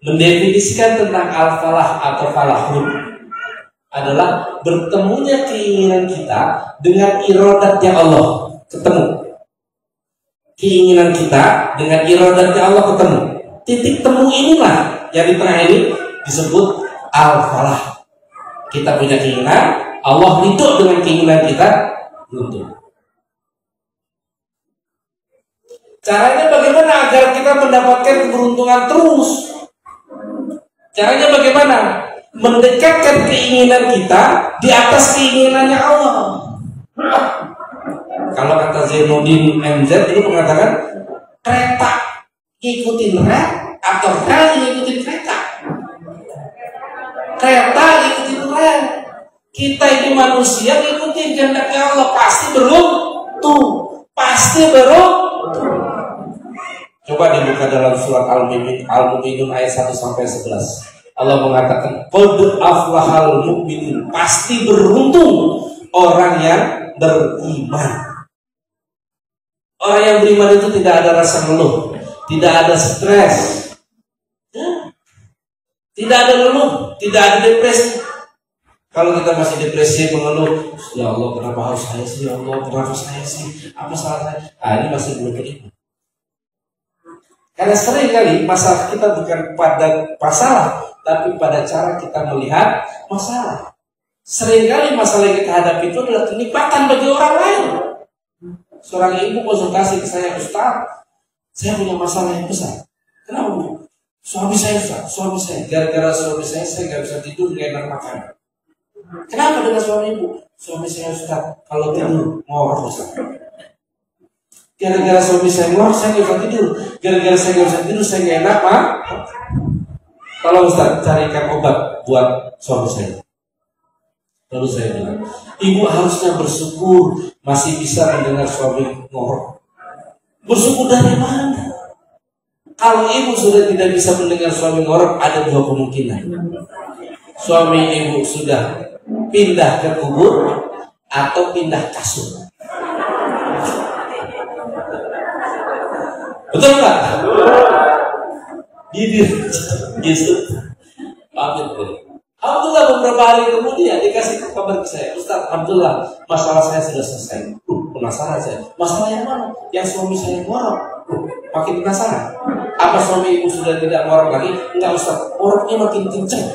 mendefinisikan tentang al-falah atau falahun adalah bertemunya keinginan kita dengan iradatnya Allah ketemu. Keinginan kita dengan iradatnya Allah ketemu. Titik temu inilah yang di tengah ini disebut al-falah. Kita punya keinginan, Allah ridho dengan keinginan kita, beruntung. Caranya bagaimana agar kita mendapatkan keberuntungan terus? Caranya bagaimana? Mendekatkan keinginan kita di atas keinginannya Allah. Kalau kata Zainuddin MZ itu mengatakan kereta ikutin rel atau rel ikutin kereta. Kereta ikutin rel. Kita ini manusia ikutin kehendaknya Allah, pasti beruntung. Pasti beruntung. Coba dibuka dalam surat Al-Mu'minun ayat 1 sampai 11. Allah mengatakan qad aflahal mu'minun, pasti beruntung orang yang beriman. Orang yang beriman itu tidak ada rasa ngeluh, tidak ada stres, tidak ada ngeluh, tidak ada depresi. Kalau kita masih depresi mengeluh, ya Allah kenapa harus saya sih, ya Allah kenapa saya sih, apa salah saya? Ini masih belum beriman. Karena sering kali masalah kita bukan pada masalah, tapi pada cara kita melihat masalah. Seringkali masalah yang kita hadapi itu adalah kenikmatan bagi orang lain. Seorang ibu konsultasi ke saya, Ustaz, saya punya masalah yang besar. Kenapa, Bu? Suami saya, Ustaz, gara-gara suami saya nggak bisa tidur, nggak enak makan. Kenapa dengan suami ibu? Suami saya, Ustaz, kalau tidur ngorok, Ustaz. Gara-gara suami saya ngorok, saya nggak bisa tidur. Gara-gara saya nggak bisa tidur, saya nggak enak, Pak. Tolong Ustaz, carikan obat buat suami saya. Lalu saya bilang, ibu harusnya bersyukur masih bisa mendengar suami ngorok. Bersyukur dari mana? Kalau ibu sudah tidak bisa mendengar suami ngorok, ada dua kemungkinan. Suami ibu sudah pindah ke kubur atau pindah kasur. Betul nggak? Gitu. Pamit deh. Alhamdulillah beberapa beberapa hari kemudian dikasih kabar ke saya, Ustaz, alhamdulillah masalah saya sudah selesai. Penasaran saya, masalah yang mana? Yang suami saya ngorok. Makin penasaran. Apa suami ibu sudah tidak ngorok lagi? Enggak, Ustaz, ngoroknya makin kenceng.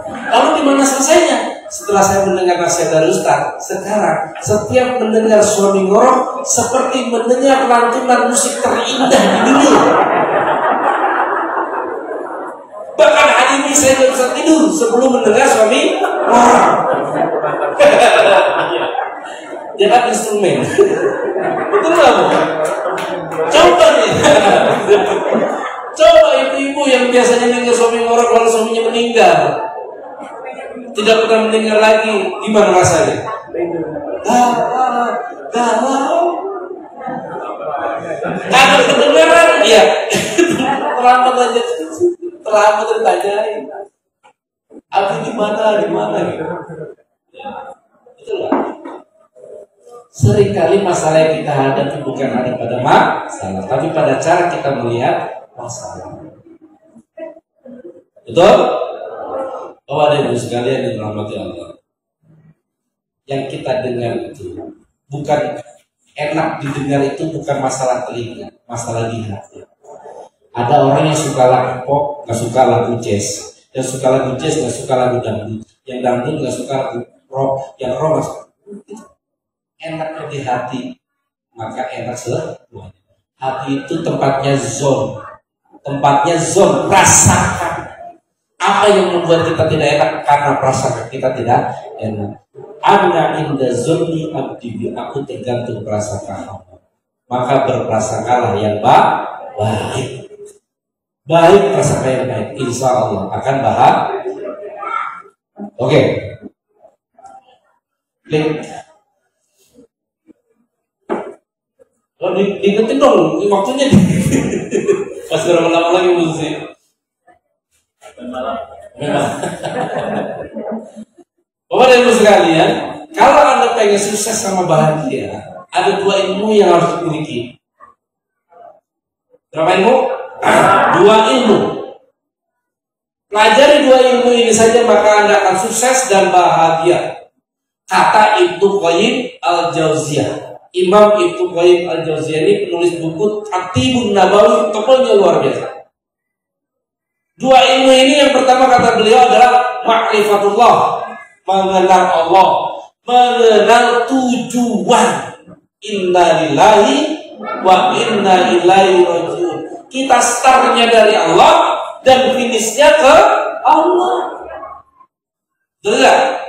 Lalu di mana selesainya? Setelah saya mendengar nasihat dari Ustaz, sekarang setiap mendengar suami ngorok seperti mendengar lantunan musik terindah di dunia. Bahkan hari ini saya tidak bisa tidur sebelum mendengar suami ngorok. Dia kan instrumen. Betul nggak, Bu? Coba nih. Coba ibu-ibu yang biasanya dengar suami ngorok lalu suaminya meninggal, tidak pernah mendengar lagi, gimana rasanya? Galau. Kalau kedengaran, ya terlambat aja, terlambat dan tanyain. Aku di mana gitu. Betul nggak? Seringkali masalah yang kita hadapi bukan ada pada masalah, tapi pada cara kita melihat masalah. Betul? Bapak dan Ibu sekalian yang dirahmati Allah, yang kita dengar itu bukan enak didengar, itu bukan masalah telinga, masalah di hati. Ada orang yang suka lagu pop, nggak suka lagu jazz, yang suka lagu jazz nggak suka lagu dangdut, yang dangdut nggak suka lagu rock, yang rock nggak suka. Enak di hati, maka enak semuanya. Hati itu tempatnya zone, rasakan. Apa yang membuat kita tidak enak? Karena perasaan kita tidak enak. Ana inda zonni abdi, aku tergantung prasangka hamba. Maka berprasangkalah yang baik. Baik prasangka yang baik, insya Allah akan bahagia. Oke. Klik. Kalau diingetin dong, waktunya masih berapa lama lagi musik? Memang. Bapak dan Ibu sekalian, kalau Anda pengen sukses sama bahagia, ada dua ilmu yang harus dimiliki. Berapa ilmu? Dua ilmu. Pelajari dua ilmu ini saja, maka Anda akan sukses dan bahagia. Kata Ibnu Qayyim al-Jauziyah. Imam Ibnu Qayyim al-Jauziyah ini penulis buku At-Tibbun Nabawi, tokohnya luar biasa. Dua ilmu ini, yang pertama kata beliau adalah ma'rifatullah, mengenal Allah, mengenal tujuan. Inna lillahi wa inna ilaihi rajiun. Kita startnya dari Allah dan finishnya ke Allah. Jelas?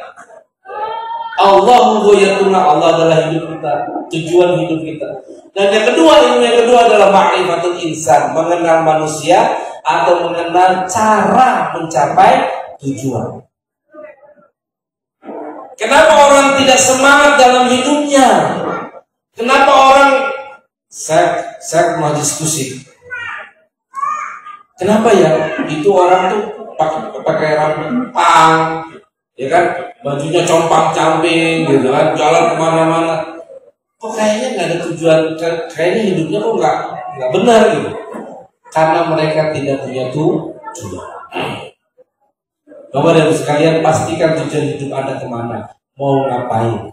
Allahu ghayatuna, Allah adalah hidup kita, tujuan hidup kita. Dan yang kedua, ilmu yang kedua adalah ma'rifatul insan, mengenal manusia atau mengenal cara mencapai tujuan. Kenapa orang tidak semangat dalam hidupnya? Kenapa orang, saya pernah diskusi. Kenapa ya itu orang tuh pakai rambut pang, ya kan, bajunya compang-camping gitu kan, jalan kemana-mana. Kok kayaknya nggak ada tujuan, kayaknya hidupnya kok nggak benar gitu. Karena mereka tidak punya tujuan. Bapak dan Ibu sekalian, pastikan tujuan hidup Anda kemana, mau ngapain.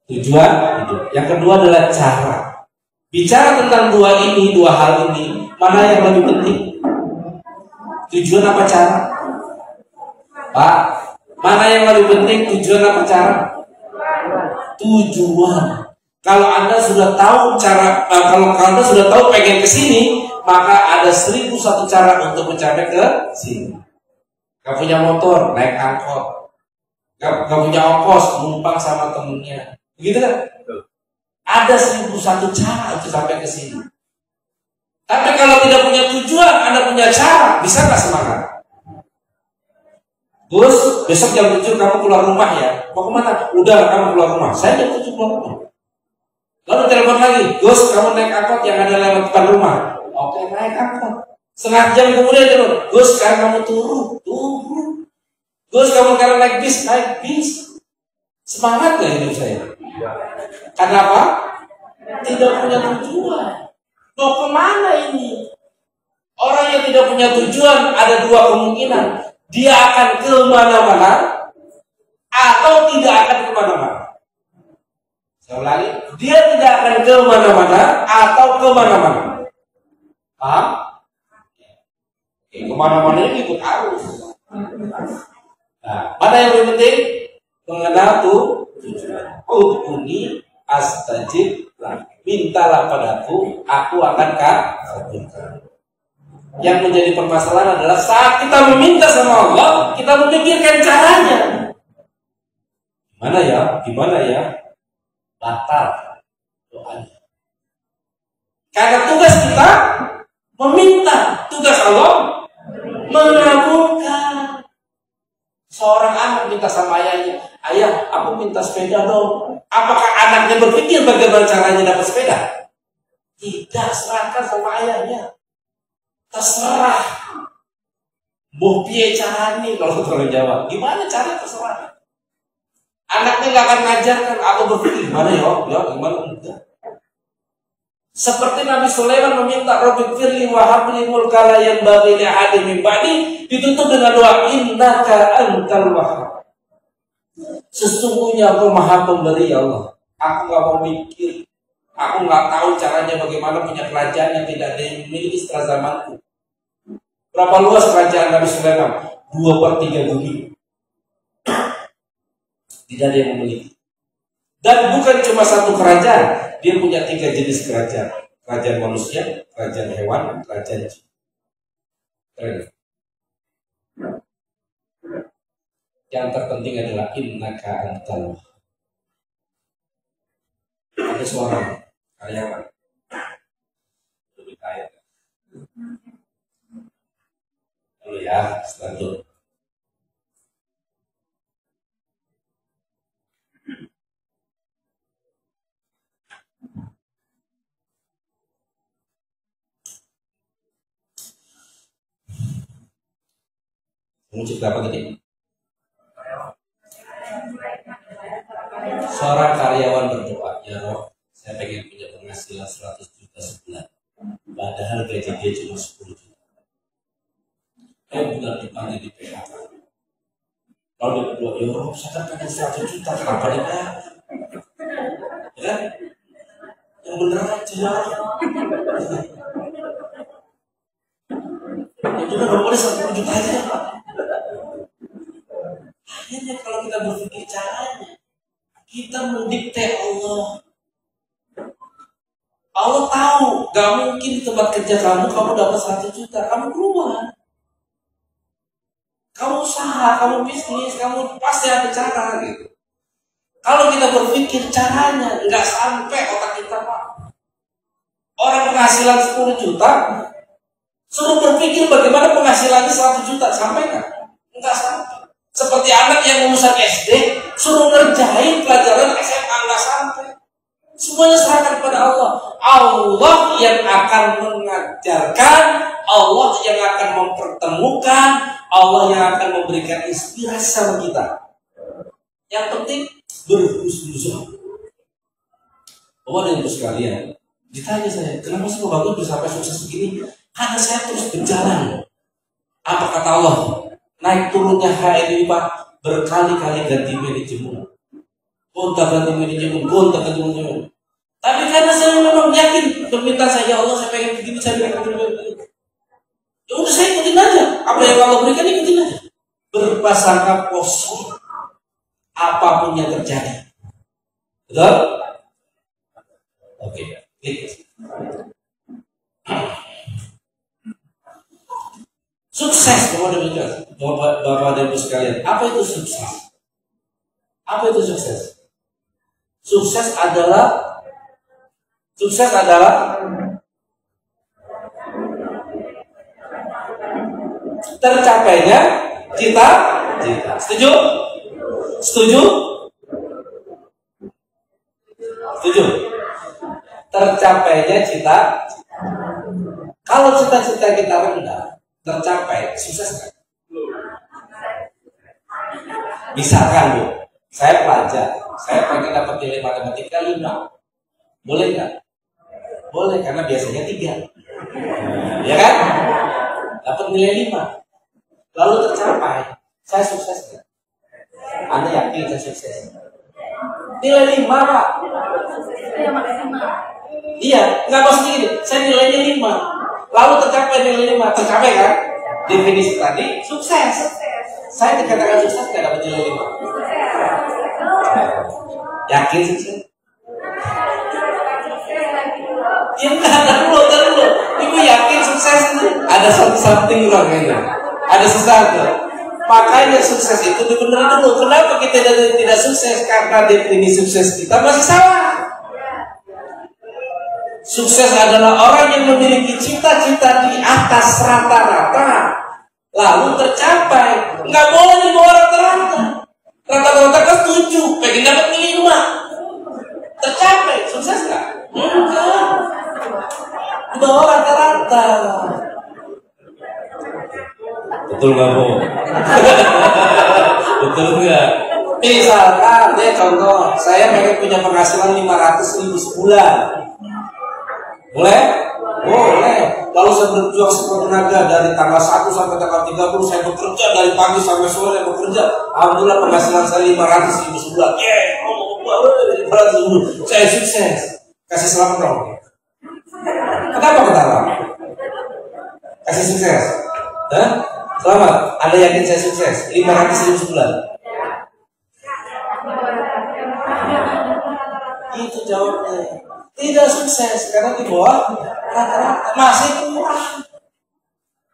Tujuan hidup. Yang kedua adalah cara. Bicara tentang dua hal ini, mana yang lebih penting? Tujuan apa cara? Pak, mana yang lebih penting, tujuan apa cara? Tujuan. Kalau Anda sudah tahu cara, kalau Anda sudah tahu pengen ke sini, maka ada 1001 cara untuk mencapai ke sini. Gak punya motor, naik angkot. Gak punya ongkos, numpang sama temennya. Begitu kan? Ada 1001 cara untuk sampai ke sini. Tapi kalau tidak punya tujuan, Anda punya cara, bisa nggak semangat? Gus, besok jam 7 kamu keluar rumah ya. Mau kemana? Udah, kamu keluar rumah. Saya jam 7 keluar rumah. Lalu telepon lagi, Gus, kamu naik angkot yang ada lewat depan rumah. Oke, naik angkot. Setengah jam kemudian telepon, Gus, sekarang kamu turun. Gus, kamu sekarang naik bis. Semangat gak hidup saya? Kenapa? Tidak punya tujuan. Mau kemana ini? Orang yang tidak punya tujuan ada dua kemungkinan. dia akan kemana-mana atau tidak akan kemana-mana. Saya ulangi, dia tidak akan kemana-mana atau kemana-mana. Paham? Kemana-mana ini ikut arus. Nah, mana yang lebih penting? Mengenal tujuan. Ud'uni astajib lak. Mintalah padaku, aku akan kabulkan. Yang menjadi permasalahan adalah saat kita meminta sama Allah, kita memikirkan caranya. Gimana ya? Batal doanya. Karena tugas kita meminta, tugas Allah mengabulkan. Seorang anak minta sama ayahnya, ayah, aku minta sepeda dong. Apakah anaknya berpikir bagaimana caranya dapat sepeda? Tidak, serahkan sama ayahnya. Terserah. Mau piye caranya kalau orang Jawa? Gimana cara terserah? Anaknya nggak akan ngajarkan. Aku berpikir gimana gimana enggak. Seperti Nabi Sulaiman meminta Rabbi firli wa habli mulka la yanbaghi li ahadin min ba'di, ditutup dengan doa innaka antal wahhab. Sesungguhnya aku Maha Pemberi ya Allah. Aku nggak mau mikir. Aku nggak tahu caranya bagaimana punya kerajaan yang tidak dimiliki setelah zamanku. Berapa luas kerajaan Nabi Sulaiman? 2/3 bumi. Tidak ada yang memiliki. Dan bukan cuma satu kerajaan. Dia punya 3 jenis kerajaan. Kerajaan manusia, kerajaan hewan, kerajaan jin. Keren. Yang terpenting adalah innaka antal wahhab. Ada suara karyawan lebih kaya. Dulu ya, selanjutnya. Muncul berapa gede? Seorang karyawan berdoa, ya Rob, saya pengen punya penghasilan 100 juta sebulan. Padahal gaji dia cuma 10 juta. Bulan depannya di PHK. Kalau dia berdoa, ya Rob, saya kan pengen 100 juta, kenapa di PHK? Ya, yang bener aja. Itu kan gak boleh 10 juta aja. Akhirnya kalau kita berpikir caranya, kita mendikte Allah. Allah tahu, gak mungkin di tempat kerja kamu dapat 100 juta, kamu keluar. Kamu usaha, kamu bisnis, kamu pasti ada cara gitu. Kalau kita berpikir caranya, nggak sampai otak kita Pak. Orang penghasilan 10 juta, suruh berpikir bagaimana penghasilannya 100 juta, sampai nggak? Nggak sampai. Seperti anak yang lulusan SD, suruh ngerjain pelajaran SMA, nggak sampai. Semuanya serahkan kepada Allah. Allah yang akan mengajarkan, Allah yang akan mempertemukan, Allah yang akan memberikan inspirasi sama kita. Yang penting berhusnuzon. Bapak dan Ibu sekalian, ditanya saya, kenapa sih bagus bisa sampai sukses begini? Karena saya terus berjalan. Apa kata Allah? Naik turunnya HRI Pak berkali-kali ganti manajemen. Gonta ganti manajemen. Tapi karena saya memang yakin permintaan saya, ya Allah saya pengen begini, saya pengen begini. Ya udah saya ikutin aja. Apa yang Allah berikan ikutin aja. Berprasangka positif apapun yang terjadi. Betul? Oke. Sukses, Bapak dan Ibu sekalian. Apa itu sukses? Apa itu sukses? Sukses adalah tercapainya cita-cita. Setuju? Setuju? Setuju? Tercapainya cita. Kalau cita-cita kita rendah, tercapai, sukses kan? Misalkan Bu, saya pelajar, saya pengen dapat nilai matematika 5. Boleh nggak? Boleh, karena biasanya 3. Ya kan? Dapat nilai 5. lalu tercapai, saya sukses nggak? Anda yakin saya sukses? Nilai 5 Pak. Iya, nggak maksudnya gini, saya nilainya 5, lalu tercapai nilai 5, tercapai kan? Definisi tadi sukses. Saya dikatakan sukses nggak dapat nilai 5? Yakin sukses? Ya enggak, dulu. Ibu yakin sukses? Ada something wrong kayaknya. Ada sesuatu. Makanya sukses itu dibenerin dulu. Kenapa kita tidak sukses? Karena definisi sukses kita masih salah. Sukses adalah orang yang memiliki cita-cita di atas rata-rata, lalu tercapai. Nggak boleh di bawah rata-rata. Rata-rata kan 7, pengen dapat nilai 5. Tercapai, sukses nggak? Enggak. Di bawah rata-rata. Betul nggak, Bu? Betul nggak? Misalkan, contoh, saya pengen punya penghasilan 500.000 sebulan. Boleh? Boleh. Lalu saya berjuang sekuat tenaga dari tanggal 1 sampai tanggal 30, saya bekerja dari pagi sampai sore bekerja. Alhamdulillah penghasilan saya 500.000 sebulan. Saya sukses. Kasih selamat dong. Kenapa ketawa? Kasih sukses. Selamat. Anda yakin saya sukses? 500.000 sebulan. Itu jawabnya. Tidak sukses karena di bawah rata-rata, masih kurang.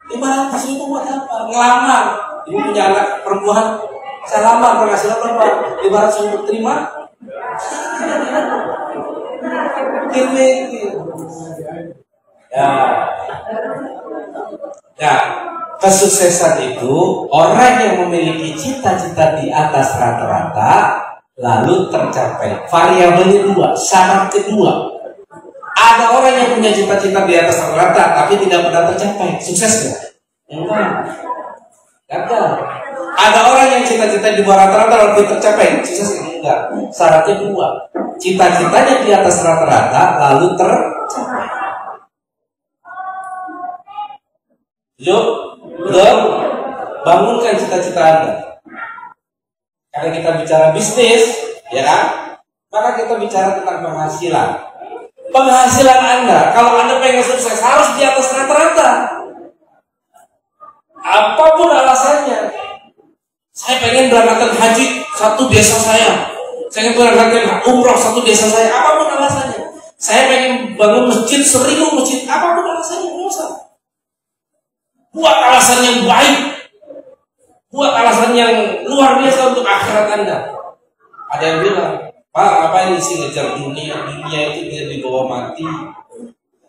500.000 buat apa? Ngelamar. Ibu punya anak perempuan, saya lamar penghasilan berapa? 500.000 terima? Ya, kesuksesan itu orang yang memiliki cita-cita di atas rata-rata lalu tercapai. Variabelnya 2, syarat kedua. Ada orang yang punya cita-cita di atas rata-rata tapi tidak pernah tercapai. Sukses nggak? Enggak. Gagal. Ada orang yang cita-cita di bawah rata-rata lalu tercapai. Sukses enggak? Syaratnya 2. Cita-citanya di atas rata-rata lalu tercapai. Yuk, belum? Bangunkan cita-cita Anda. Karena kita bicara bisnis, ya kan? Maka kita bicara tentang penghasilan. Penghasilan Anda, kalau Anda pengen sukses harus di atas rata-rata. Apapun alasannya. Saya pengen berangkatkan haji satu desa saya. Saya pengen berangkatkan umroh satu desa saya. Apapun alasannya. Saya pengen bangun masjid 1000 masjid. Apapun alasannya, nggak usah. Buat alasan yang baik. Buat alasan yang luar biasa untuk akhirat Anda. Ada yang bilang, Pak, ngapain sih ngejar dunia? Dunia itu bisa dibawa mati.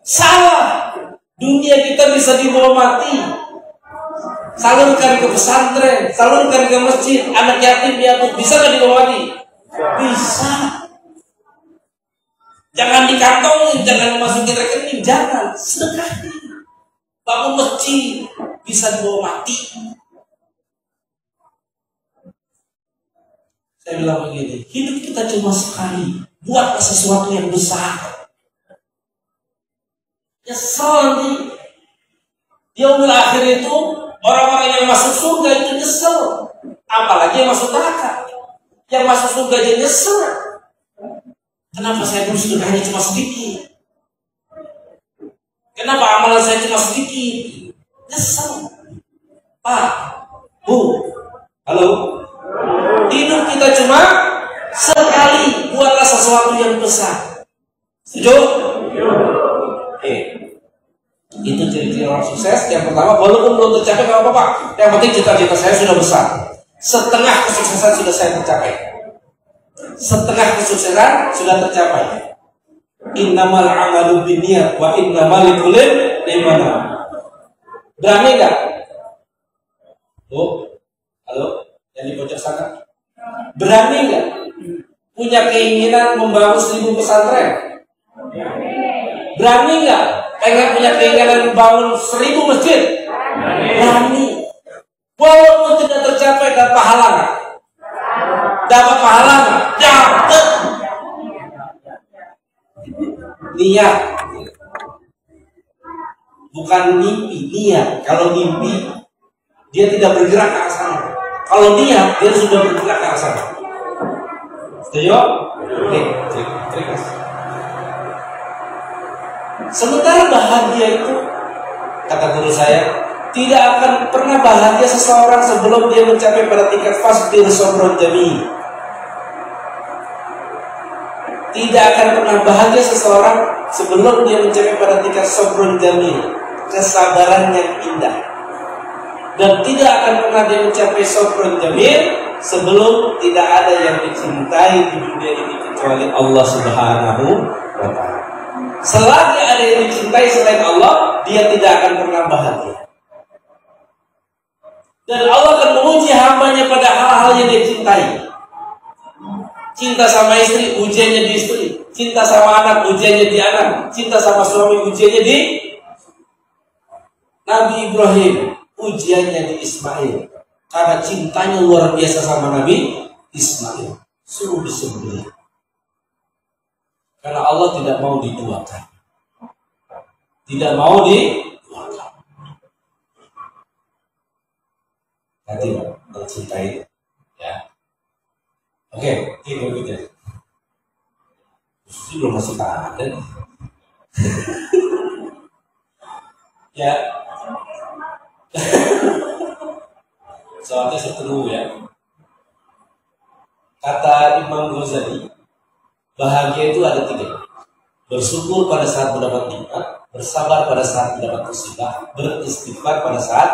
Salah. Dunia kita bisa dibawa mati. Salurkan ke pesantren, salurkan ke masjid, anak yatim piatu, bisa nggak dibawa mati? Bisa. Jangan dikantongin, jangan dimasukin rekening, jangan. Sedekahin. Bangun masjid, bisa dibawa mati. Saya bilang begini, hidup kita cuma sekali, buatlah sesuatu yang besar. Nyesel nih. Yaumul akhir itu orang-orang yang masuk surga itu nyesel, apalagi yang masuk neraka. Yang masuk surga aja nyesel. Kenapa saya bersedekahnya cuma sedikit? Kenapa amalan saya cuma sedikit? Nyesel. Pak, Bu, halo. Hidup kita cuma sekali, buatlah sesuatu yang besar. Setuju? Oke. Itu ciri-ciri orang sukses. Yang pertama, walaupun belum tercapai gak apa-apa. Yang penting cita-cita saya sudah besar. Setengah kesuksesan sudah saya tercapai. Setengah kesuksesan sudah tercapai. Innamal a'malu binniyat wa innamal likulli imrin ma nawa. Berani enggak? Bu, halo, yang di pojok sana. Berani nggak punya keinginan membangun 1000 pesantren? Berani nggak pengen punya keinginan membangun 1000 masjid? Berani. Walaupun tidak tercapai, dapat pahala nggak? Dapat pahala nggak? Dapat. Niat, bukan mimpi. Niat. Kalau mimpi dia tidak bergerak ke arah sana. Kalau niat, dia sudah bergerak ke arah sana. Setuju? Oke, trik. Sementara bahagia itu, kata guru saya, tidak akan pernah bahagia seseorang sebelum dia mencapai pada tingkat fasbir sabrun jamil. Tidak akan pernah bahagia seseorang sebelum dia mencapai pada tingkat sabrun jamil, kesabaran yang indah. Dan tidak akan pernah dia mencapai sabrun jamil sebelum tidak ada yang dicintai di dunia ini kecuali Allah Subhanahu wa ta'ala. Selagi ada yang dicintai selain Allah, dia tidak akan pernah bahagia. Dan Allah akan menguji hambanya pada hal-hal yang dia cintai. Cinta sama istri, ujiannya di istri. Cinta sama anak, ujiannya di anak. Cinta sama suami, ujiannya di Nabi Ibrahim, ujiannya di Ismail. Karena cintanya luar biasa sama Nabi Ismail, suruh disembelih. Karena Allah tidak mau diduakan. Tidak mau diduakan. Nanti mencintai. Ya. Oke, ini berikutnya. Ini belum masuk tangan. Ya. Soalnya seteru ya. Kata Imam Ghazali, bahagia itu ada 3. Bersyukur pada saat mendapat nikmat, bersabar pada saat mendapat musibah, beristighfar pada saat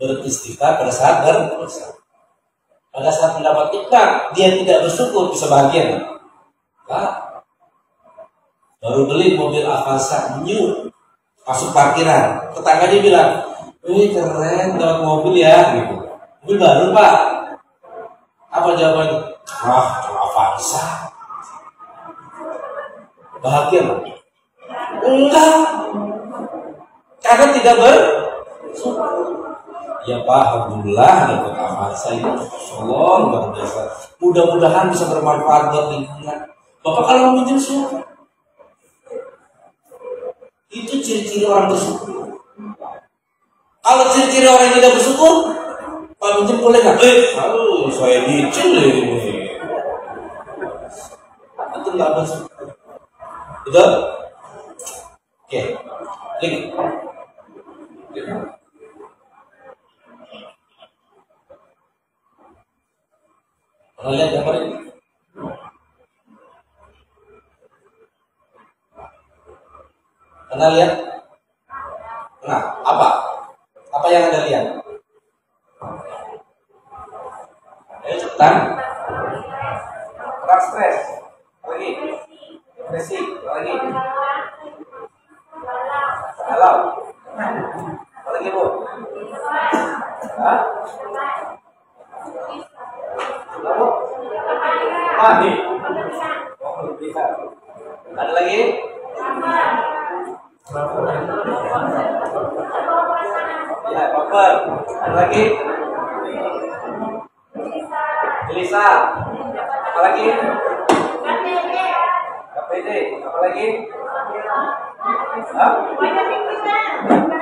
beristighfar pada saat berdosa. Pada saat mendapat nikmat, dia tidak bersyukur, bisa bahagia nggak? Pak, baru beli mobil Avanza new, masuk parkiran, tetangganya bilang, "Wih keren, dapat mobil ya," gitu. "Mobil baru Pak." Apa jawabannya? "Wah, Avanza." Bahagia Pak? Enggak, karena tidak bersyukur. Ya Pak, alhamdulillah dapat Avanza itu, Allah luar biasa. Mudah-mudahan bisa bermanfaat buat lingkungan. Bapak kalau minjem syukur. Itu ciri-ciri orang bersyukur. Kalau ciri-ciri orang yang tidak bersyukur, Pak minjem boleh nggak? Saya dicil ini. Itu nggak bersyukur. Betul? Oke, link. Pernah lihat gambar ini? Pernah lihat? Nah, apa? Apa yang Anda lihat? Ayo cepetan. Orang stres. Lagi. Depresi. Lagi. Galau. Apa lagi Bu? Hah? Lalu? Mati. Oh, bisa. Ada lagi? Ya, baper. Ada lagi? Gelisah. Apa lagi? KPD. Apa lagi? Hah?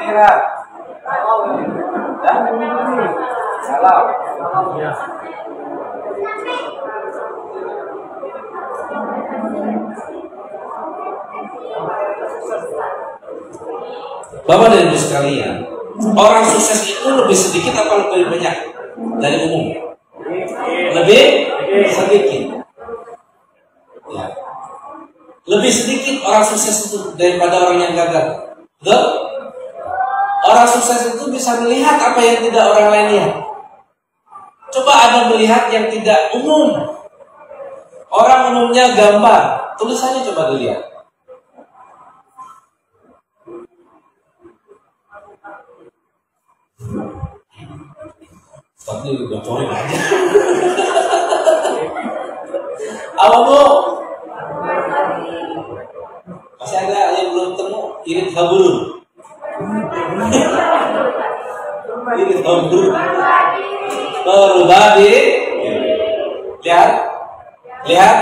Kira. Galau. Bapak dan Ibu sekalian, orang sukses itu lebih sedikit apa lebih banyak dari umum? Lebih sedikit. Ya. Lebih sedikit orang sukses itu daripada orang yang gagal. Betul? Orang sukses itu bisa melihat apa yang tidak orang lain lihat. Coba Anda melihat yang tidak umum. Orang umumnya gambar, tulisannya coba dilihat. Tapi bocorin aja. Apa Bu? Masih ada yang belum ketemu? Irit Habulun. Irit Habulun. Berubah di. Lihat. Lihat.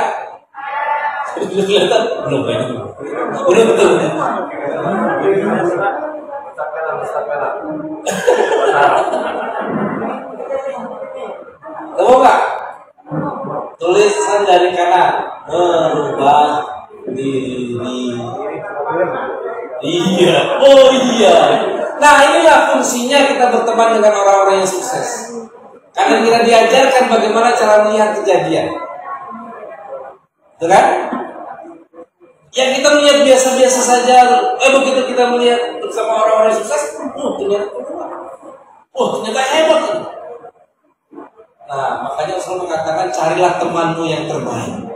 Belum kelihatan? Belum kelihatan. Belum betul. Tahu nggak? Tulisan dari kanan, merubah diri. Iya, oh iya. Nah inilah fungsinya kita berteman dengan orang-orang yang sukses. Karena kita diajarkan bagaimana cara melihat kejadian. Betul kan? Yang kita melihat biasa-biasa saja, begitu kita melihat bersama orang-orang yang sukses, ternyata hebat ini. Nah, makanya Rasul mengatakan carilah temanmu yang terbaik.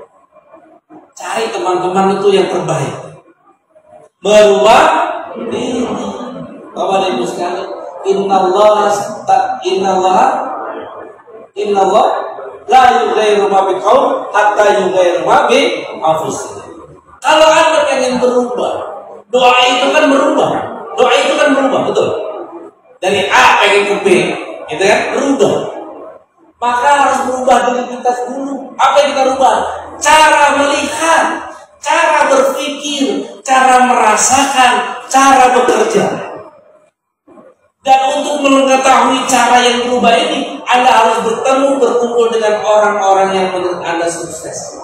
Cari teman-teman itu yang terbaik. Merubah diri. Bapak dan Ibu sekalian, Innallaha la yughayyiru ma biqaum hatta yughayyiru ma bi anfusihim. Kalau Anda pengen berubah, doa itu kan berubah. Doa itu kan berubah, betul. Dari A pengen ke B, gitu kan? Berubah. Maka harus berubah diri kita dulu. Apa yang kita rubah? Cara melihat, cara berpikir, cara merasakan, cara bekerja. Dan untuk mengetahui cara yang berubah ini, Anda harus berkumpul dengan orang-orang yang menurut Anda sukses.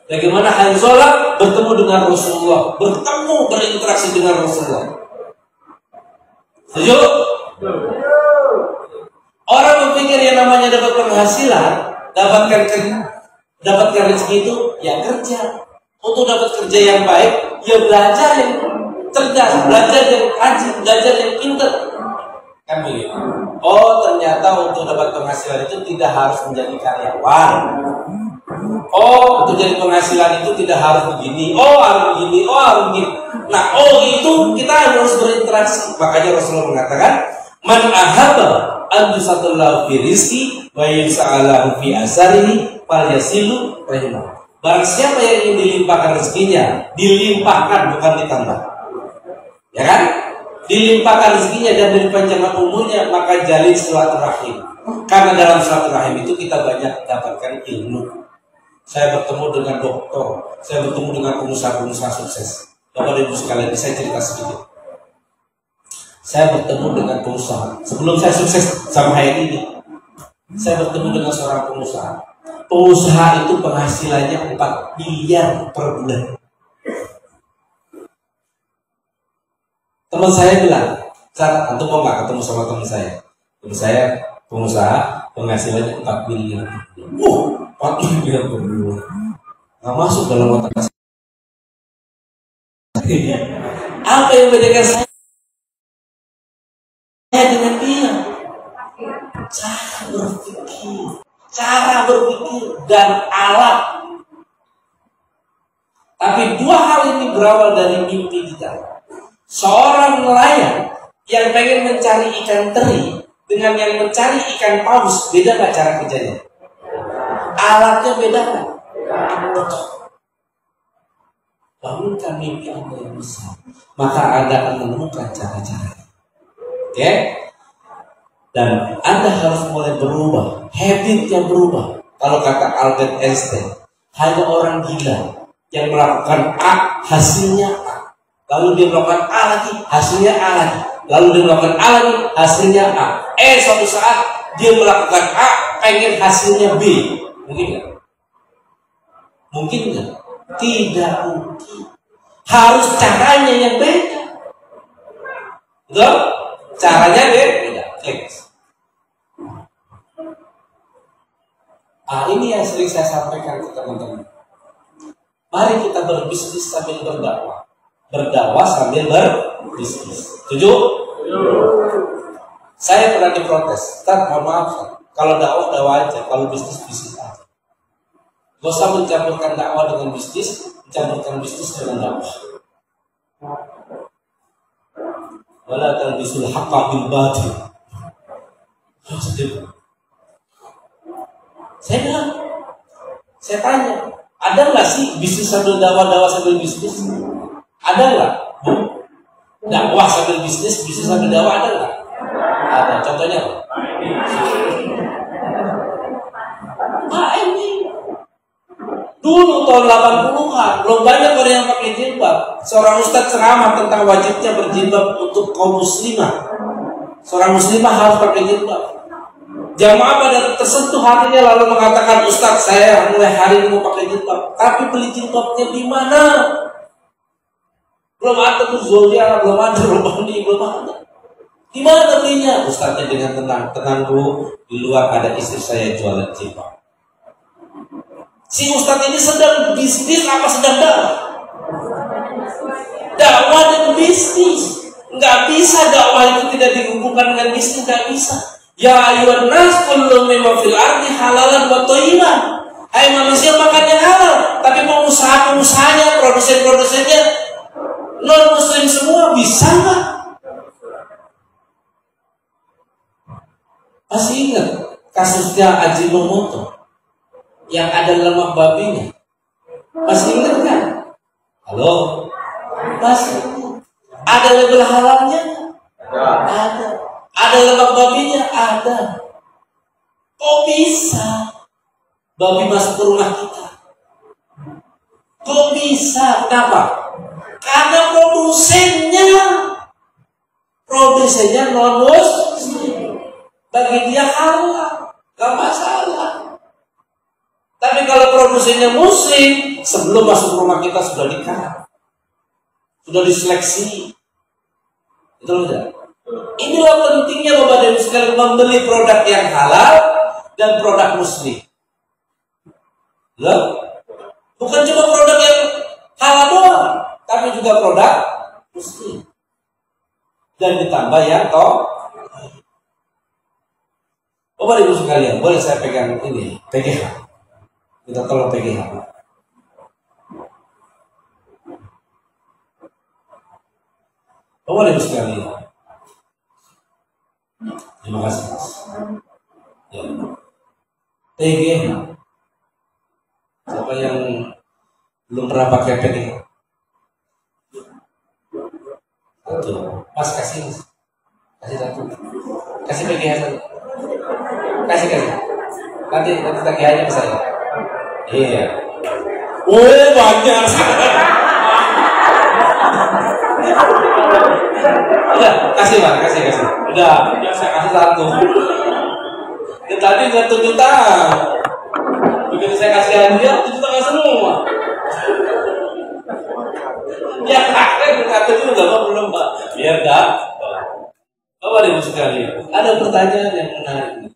Bagaimana Hanzalah bertemu dengan Rasulullah, berinteraksi dengan Rasulullah. Setuju? Orang berpikir yang namanya dapat penghasilan, dapatkan rezeki itu ya kerja. Untuk dapat kerja yang baik, ya belajar yang cerdas, belajar yang rajin, belajar yang pintar. Kan begitu. Oh, ternyata untuk dapat penghasilan itu tidak harus menjadi karyawan. Oh, untuk jadi penghasilan itu tidak harus begini. Oh, harus begini. Oh, harus begini. Nah, itu kita harus berinteraksi. Makanya Rasulullah mengatakan, "Man ahabba an yusatallahu fi rizqi wa yus'alahu fi asarihi falyasilu rahimah." Barang siapa yang ingin dilimpahkan rezekinya, dilimpahkan bukan ditambah. Ya kan? Dilimpahkan rezekinya dan dipanjangkan umurnya, maka jalin silaturahim. Karena dalam silaturahim itu kita banyak mendapatkan ilmu. Saya bertemu dengan dokter, saya bertemu dengan pengusaha-pengusaha sukses. Bapak dan Ibu sekalian, saya cerita sedikit. Saya bertemu dengan pengusaha. Sebelum saya sukses sama ini, saya bertemu dengan seorang pengusaha. Pengusaha itu penghasilannya 4 miliar per bulan. Teman saya bilang, "Antum mau nggak ketemu sama teman saya?" Teman saya pengusaha, penghasilannya 4 miliar. 4 miliar per bulan. Nggak masuk dalam otak saya. Apa yang membedakan saya dengan dia? Cara berpikir dan alat. Tapi dua hal ini berawal dari mimpi kita. Seorang nelayan yang pengen mencari ikan teri dengan yang mencari ikan paus, beda nggak cara kerjanya? Alatnya beda nggak? Bangunkan mimpi Anda yang besar, maka Anda akan menemukan cara-cara. Oke? Dan Anda harus mulai berubah, habitnya berubah. Kalau kata Albert Einstein, hanya orang gila yang melakukan A, hasilnya A. Lalu dia melakukan A lagi, hasilnya A lagi. Lalu dia melakukan A lagi, hasilnya A. Suatu saat dia melakukan A, pengen hasilnya B. Mungkin nggak? Mungkin nggak? Tidak mungkin. Harus caranya yang beda. Betul? Caranya beda. Flex. Ini yang sering saya sampaikan ke teman-teman. Mari kita berbisnis sambil berdakwah. Berdakwah sambil berbisnis. Setuju? Saya pernah diprotes. Mohon maaf, kalau dakwah aja, kalau bisnis aja. Gak usah mencampurkan dakwah dengan bisnis, mencampurkan bisnis dengan dakwah. Wala talbisul haqqa bil batil. Saya tanya, ada nggak sih bisnis sambil dakwah sambil bisnis? Ada nggak? Dakwah sambil bisnis sambil dakwah ada nggak? Ada. Contohnya apa? Dulu tahun 80-an belum banyak orang yang pakai jilbab. Seorang ustadz ceramah tentang wajibnya berjilbab untuk kaum muslimah. Seorang muslimah harus pakai jilbab. Jamaah pada tersentuh hatinya lalu mengatakan, Ustadz saya mulai hari ini mau pakai jilbab. Tapi beli jilbabnya di mana? Belum ada tuh Zoya, belum ada Robani, belum ada. Di mana belinya? Ustadznya dengan tenang dulu, di luar ada istri saya jualan jilbab. Si ustadz ini sedang bisnis apa sedang dakwah? Dakwah dan bisnis. Nggak bisa dakwah itu tidak dihubungkan dengan bisnis, nggak bisa. Ya ayyuhan nas kullu mimma fil ardi halalan wa thayyiban. Hai manusia makan yang halal, tapi pengusaha-pengusahanya, produsen-produsennya non muslim semua, bisa nggak? Masih ingat kasusnya Ajinomoto yang ada lemak babinya? Masih ingat kan? Halo? Masih ingat? Ada label halalnya? Ada. Ada lemak babinya? Ada. Kok bisa babi masuk ke rumah kita? Kok bisa? Kenapa? Karena produsennya non muslim. Bagi dia halal, gak masalah. Tapi kalau produsennya muslim, sebelum masuk rumah kita sudah dikat, sudah diseleksi. Betul tidak? Inilah pentingnya Bapak dan Ibu sekalian membeli produk yang halal dan produk muslim. Loh? Bukan cuma produk yang halal doang, tapi juga produk muslim. Dan ditambah yang Bapak dan Ibu sekalian, boleh saya pegang ini, PGH. Kita tolong PGH. Bapak dan Ibu sekalian, terima kasih. Ya. PGH. Siapa yang belum pernah pakai PGH? Satu. Mas kasih satu. Kasih PGH satu. Kasih. Nanti tagih aja ke saya. Iya. Wih, banyak. Udah, kasih Pak, kasih. Udah, saya kasih satu. Ya, tadi udah 7 juta. Begitu saya kasih hadiah, 7 juta semua. Ya, kata dulu Bapak belum Pak. Biar dah. Bapak Ibu sekalian, ada pertanyaan yang menarik.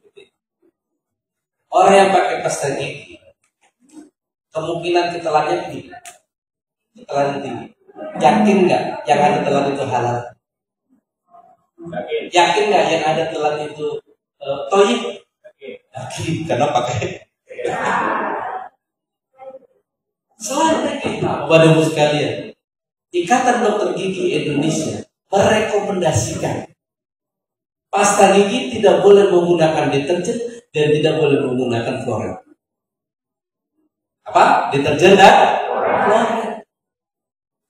Orang yang pakai pasta gigi, kemungkinan ketelannya tinggi. Ketelan tinggi. Yakin nggak yang ada telan itu halal? Yakin nggak yang ada telan itu toyib? Yakin, karena pakai. Selain kita, Bapak Ibu sekalian, Ikatan Dokter Gigi Indonesia merekomendasikan pasta gigi tidak boleh menggunakan deterjen dan tidak boleh menggunakan fluoride. Apa? Deterjen dan fluoride.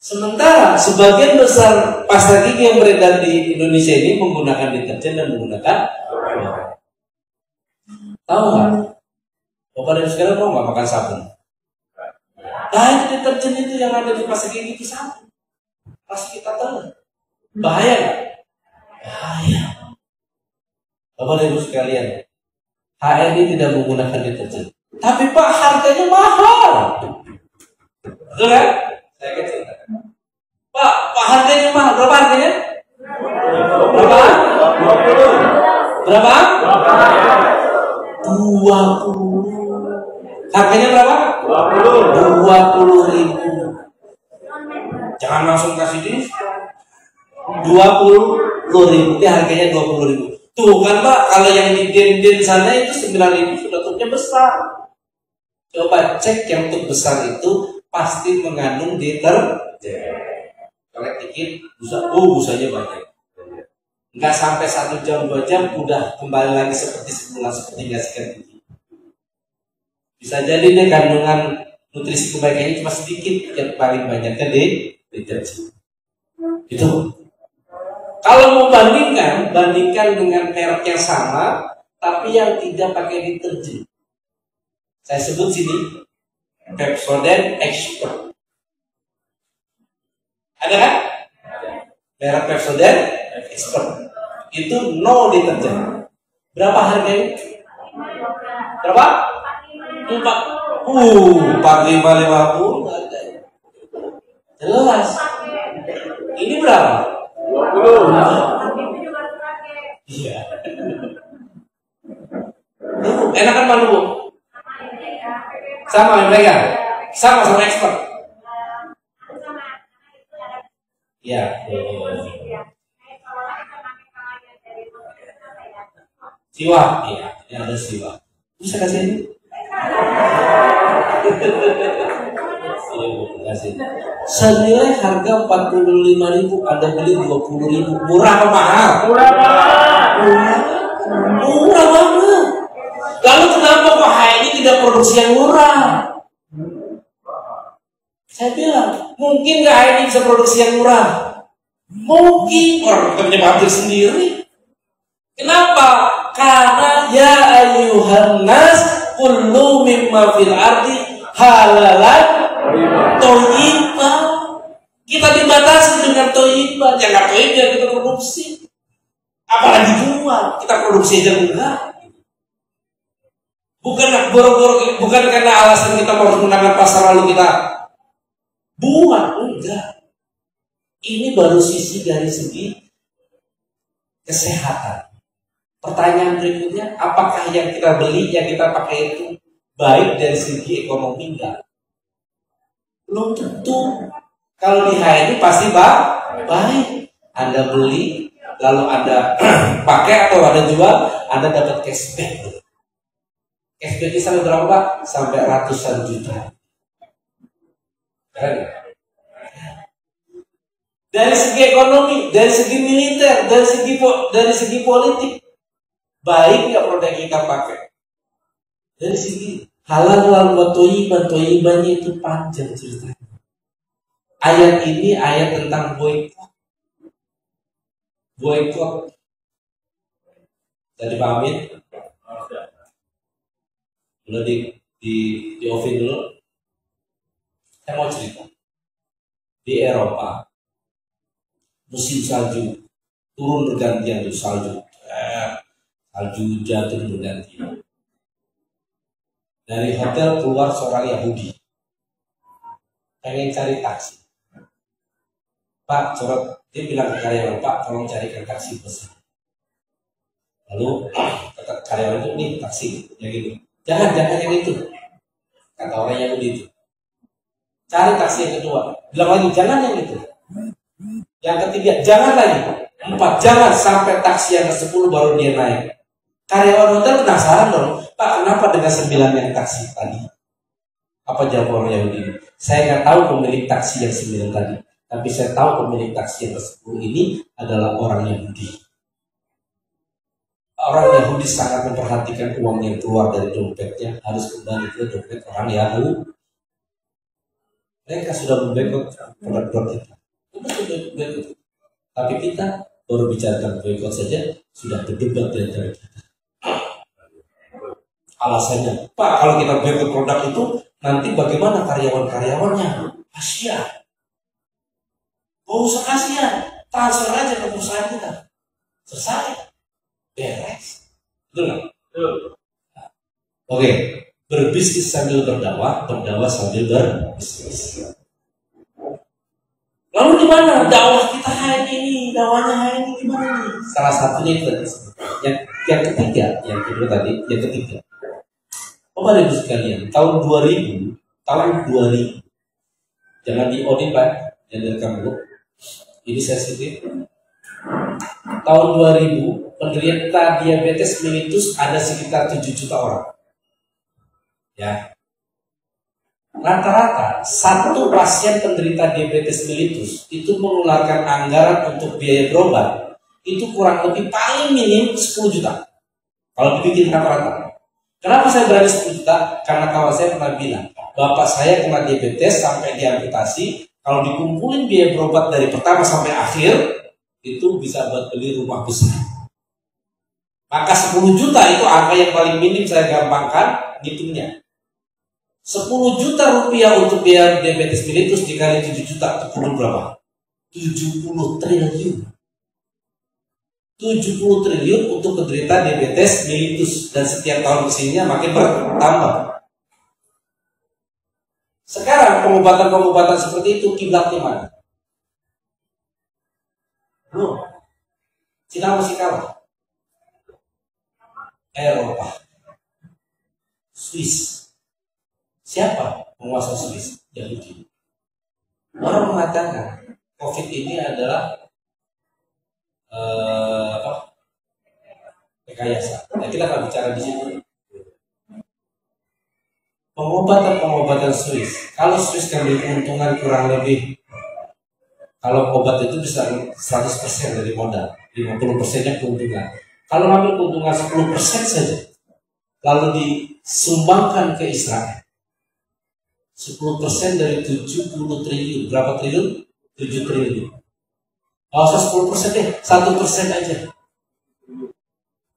Sementara sebagian besar pasta gigi yang beredar di Indonesia ini menggunakan deterjen dan menggunakan fluoride. Tahu nggak? Bapak dan sekalian mau nggak makan sabun? Bahaya deterjen itu yang ada di pasta gigi itu sabun. Pasti kita tahu. Bahaya nggak? Bahaya. Bapak dan Ibu sekalian, HRD tidak menggunakan deterjen. Tapi Pak, harganya mahal. Betul kan? Saya kecil. Pak, harganya mahal. Berapa harganya? Berapa? 20. Harganya berapa? 20.000. Jangan langsung kasih diskon. 20.000. Ini harganya 20.000. Tuh kan Pak, kalau yang di den sana itu 9.000 sudah tutupnya besar. Coba cek yang tutup besar itu pasti mengandung deterjen. Kalau dikit, busanya banyak. Nggak sampai 1 jam 2 jam udah kembali lagi seperti semula, seperti nggak sikat gigi. Bisa jadi deh kandungan nutrisi kebaikannya cuma sedikit, yang paling banyaknya di deterjen. Itu. Kalau mau bandingkan dengan merek yang sama, tapi yang tidak pakai deterjen. Saya sebut sini Pepsodent Expert. Ada kan? Merek Pepsodent Expert. Itu no deterjen. Berapa harganya? Berapa? 4550. Jelas. Ini berapa? 20. Iya. Enakan mana Bu? Sama mereka. Sama expert. Iya. Siwa, iya, ini ada siwa. Bisa kasih ini? Kasih. Senilai harga 45.000, Anda beli 20.000. Murah apa mahal? Murah banget. Lalu kenapa kok HNI tidak produksi yang murah? Saya bilang, mungkin nggak HNI bisa produksi yang murah? Mungkin. Orang kita punya pabrik sendiri. Kenapa? Karena ya ayyuhan nas kullu mimma fil ardi halalan thayyiban. Kita dibatasi dengan thayyiban. Yang nggak thayyiban kita produksi. Apalagi jual, kita produksi aja enggak. Bukan boro-boro, bukan karena alasan kita harus menangkan pasar lalu kita buat, enggak. Ini baru sisi dari segi kesehatan. Pertanyaan berikutnya, apakah yang kita beli, yang kita pakai itu baik dari segi ekonomi enggak? Belum tentu. Kalau di HNI pasti baik. Anda beli, lalu Anda pakai atau Anda jual, Anda dapat cashback. Cashback sampai berapa Pak? Sampai ratusan juta. Keren. Dari segi ekonomi, dari segi militer, dari segi politik, baik nggak produk yang kita pakai? Dari segi halal wa thayyibannya itu panjang ceritanya. Ayat ini ayat tentang boykot. Tadi pamit. Dulu di offin dulu. Saya mau cerita. Di Eropa, musim salju turun bergantian tuh salju jatuh bergantian. Dari hotel keluar seorang Yahudi, pengen cari taksi. Pak, coba dia bilang ke karyawan, Pak, tolong carikan taksi besar. Lalu kata karyawan itu, nih taksi, yang gitu. Jangan yang itu. Kata orang Yahudi itu. Cari taksi yang kedua. Bilang lagi, jangan yang itu. Yang ketiga, jangan lagi. 4, jangan sampai taksi yang ke-10 baru dia naik. Karyawan hotel penasaran dong, Pak, kenapa dengan 9 yang taksi tadi? Apa jawab orang Yahudi? Saya nggak tahu pemilik taksi yang 9 tadi, tapi saya tahu pemilik taksi yang ke-10 ini adalah orang Yahudi. Orang Yahudi sangat memperhatikan uang yang keluar dari dompetnya harus kembali ke dompet orang Yahudi. Mereka sudah memboikot produk kita. Tapi kita baru bicarakan boikot saja sudah berdebat di antara kita. Alasannya, Pak, kalau kita boikot produk itu nanti bagaimana karyawan-karyawannya? Kasihan. Oh, usah kasihan. Transfer aja ke perusahaan kita. Selesai. Beres. Betul nggak? Oke. Berbisnis sambil berdakwah sambil berbisnis. Lalu di mana dakwah kita hari ini? Dakwahnya hari ini gimana nih? Salah satunya itu yang ketiga, yang ketiga. Bapak Ibu sekalian, tahun 2000, jangan di audit Pak, jangan direkam dulu. Ini sensitif. Tahun 2000, penderita diabetes mellitus ada sekitar 7 juta orang. Ya. Rata-rata satu pasien penderita diabetes mellitus itu mengeluarkan anggaran untuk biaya berobat itu kurang lebih paling minim 10 juta. Kalau dibikin rata-rata. Kenapa saya berani 10 juta? Karena kawan saya pernah bilang, bapak saya kena diabetes sampai diamputasi, kalau dikumpulin biaya berobat dari pertama sampai akhir, itu bisa buat beli rumah besar. Maka 10 juta itu angka yang paling minim saya gampangkan, ngitungnya. 10 juta rupiah untuk biaya diabetes mellitus dikali 7 juta itu kudu berapa? 70 triliun. 70 triliun untuk penderita diabetes mellitus, dan setiap tahun kesininya makin bertambah. Sekarang pengobatan-pengobatan seperti itu kiblatnya mana? Belum. Cina masih kalah. Eropa, Swiss. Siapa penguasa Swiss? Yahudi. Orang mengatakan COVID ini adalah rekayasa. Nah, kita akan bicara di sini. Pengobatan Swiss. Kalau Swiss ngambil keuntungan kurang lebih, kalau obat itu bisa 100% dari modal, 50%-nya keuntungan. Kalau ngambil keuntungan 10% saja, lalu disumbangkan ke Israel, 10% dari 70 triliun. Berapa triliun? 7 triliun. Nggak usah 10% deh, 1% aja.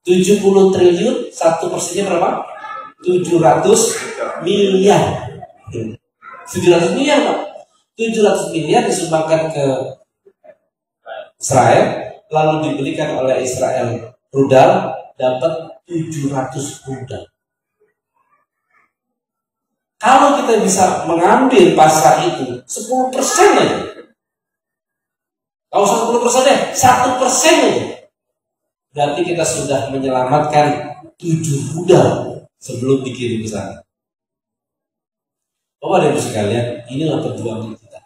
70 triliun, 1%-nya berapa? 700 miliar. 700 miliar, Pak. 700 miliar disumbangkan ke Israel, lalu dibelikan oleh Israel rudal, dapat 700 rudal. Kalau kita bisa mengambil pasar itu 10% aja, kalau 10% deh, 1% aja, berarti kita sudah menyelamatkan 7 rudal sebelum dikirim ke sana. Bapak dan Ibu sekalian, inilah perjuangan kita.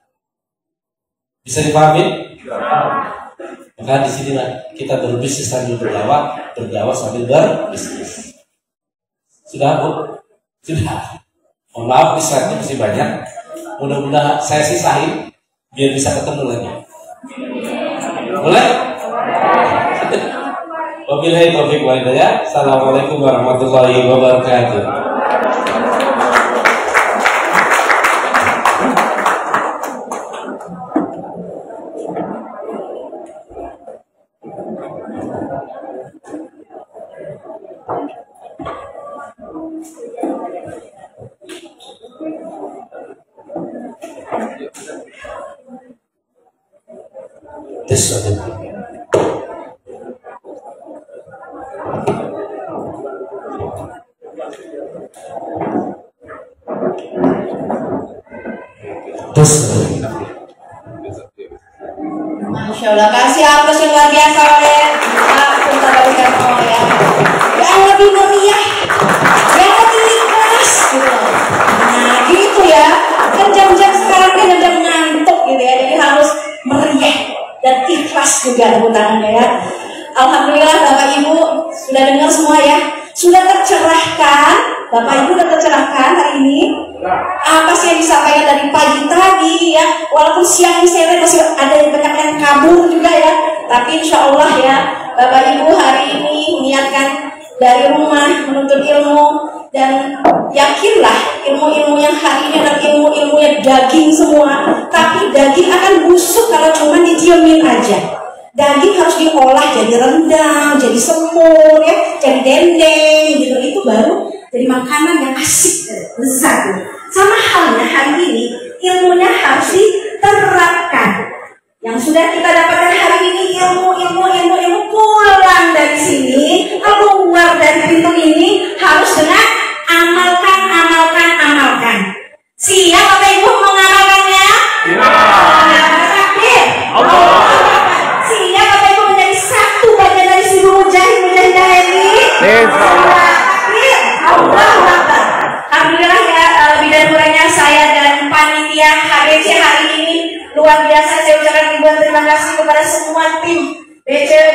Bisa dipahami? Maka disinilah kita berbisnis sambil berdakwah sambil berbisnis. Sudah, Bu? Sudah. Mohon maaf, slide-nya masih banyak. Mudah-mudahan saya sisain biar bisa ketemu lagi. Boleh? Wabillahi taufiq wal hidayah. Assalamualaikum warahmatullahi wabarakatuh. Masya Allah, kasih aplaus yang luar biasa oleh Pak Kunta Balikan ya. Yang lebih meriah, yang lebih ikhlas gitu. Nah gitu ya, kan jam-jam sekarang kan jam ngantuk gitu ya, jadi harus meriah dan ikhlas juga tepuk tangannya ya. Alhamdulillah Bapak Ibu sudah dengar semua ya, sudah tercerahkan, Bapak Ibu sudah tercerahkan hari ini. Apa sih yang disampaikan dari pagi tadi ya, walaupun siang ini saya masih ada yang banyak yang kabur juga ya, tapi insya Allah ya Bapak Ibu hari ini niatkan dari rumah menuntut ilmu, dan yakinlah ilmu-ilmu yang hari ini adalah ilmu-ilmunya daging semua, tapi daging akan busuk kalau cuma didiemin aja. Daging harus diolah jadi rendang, jadi semur ya, jadi dendeng gitu, itu baru jadi makanan yang asik, lezat. Sama halnya hari ini ilmunya harus diterapkan. Yang sudah kita dapatkan hari ini ilmu pulang dari sini, keluar dari pintu ini harus dengan amalkan. Siap Bapak Ibu mengamalkannya? Siap Bapak Ibu menjadi satu bagian dari 1000 mujahid-mujahidah ini? Alhamdulillah ya, lebih dari kurangnya saya dan panitia HBC hari ini luar biasa. Saya ucapkan ribuan terima kasih kepada semua tim BC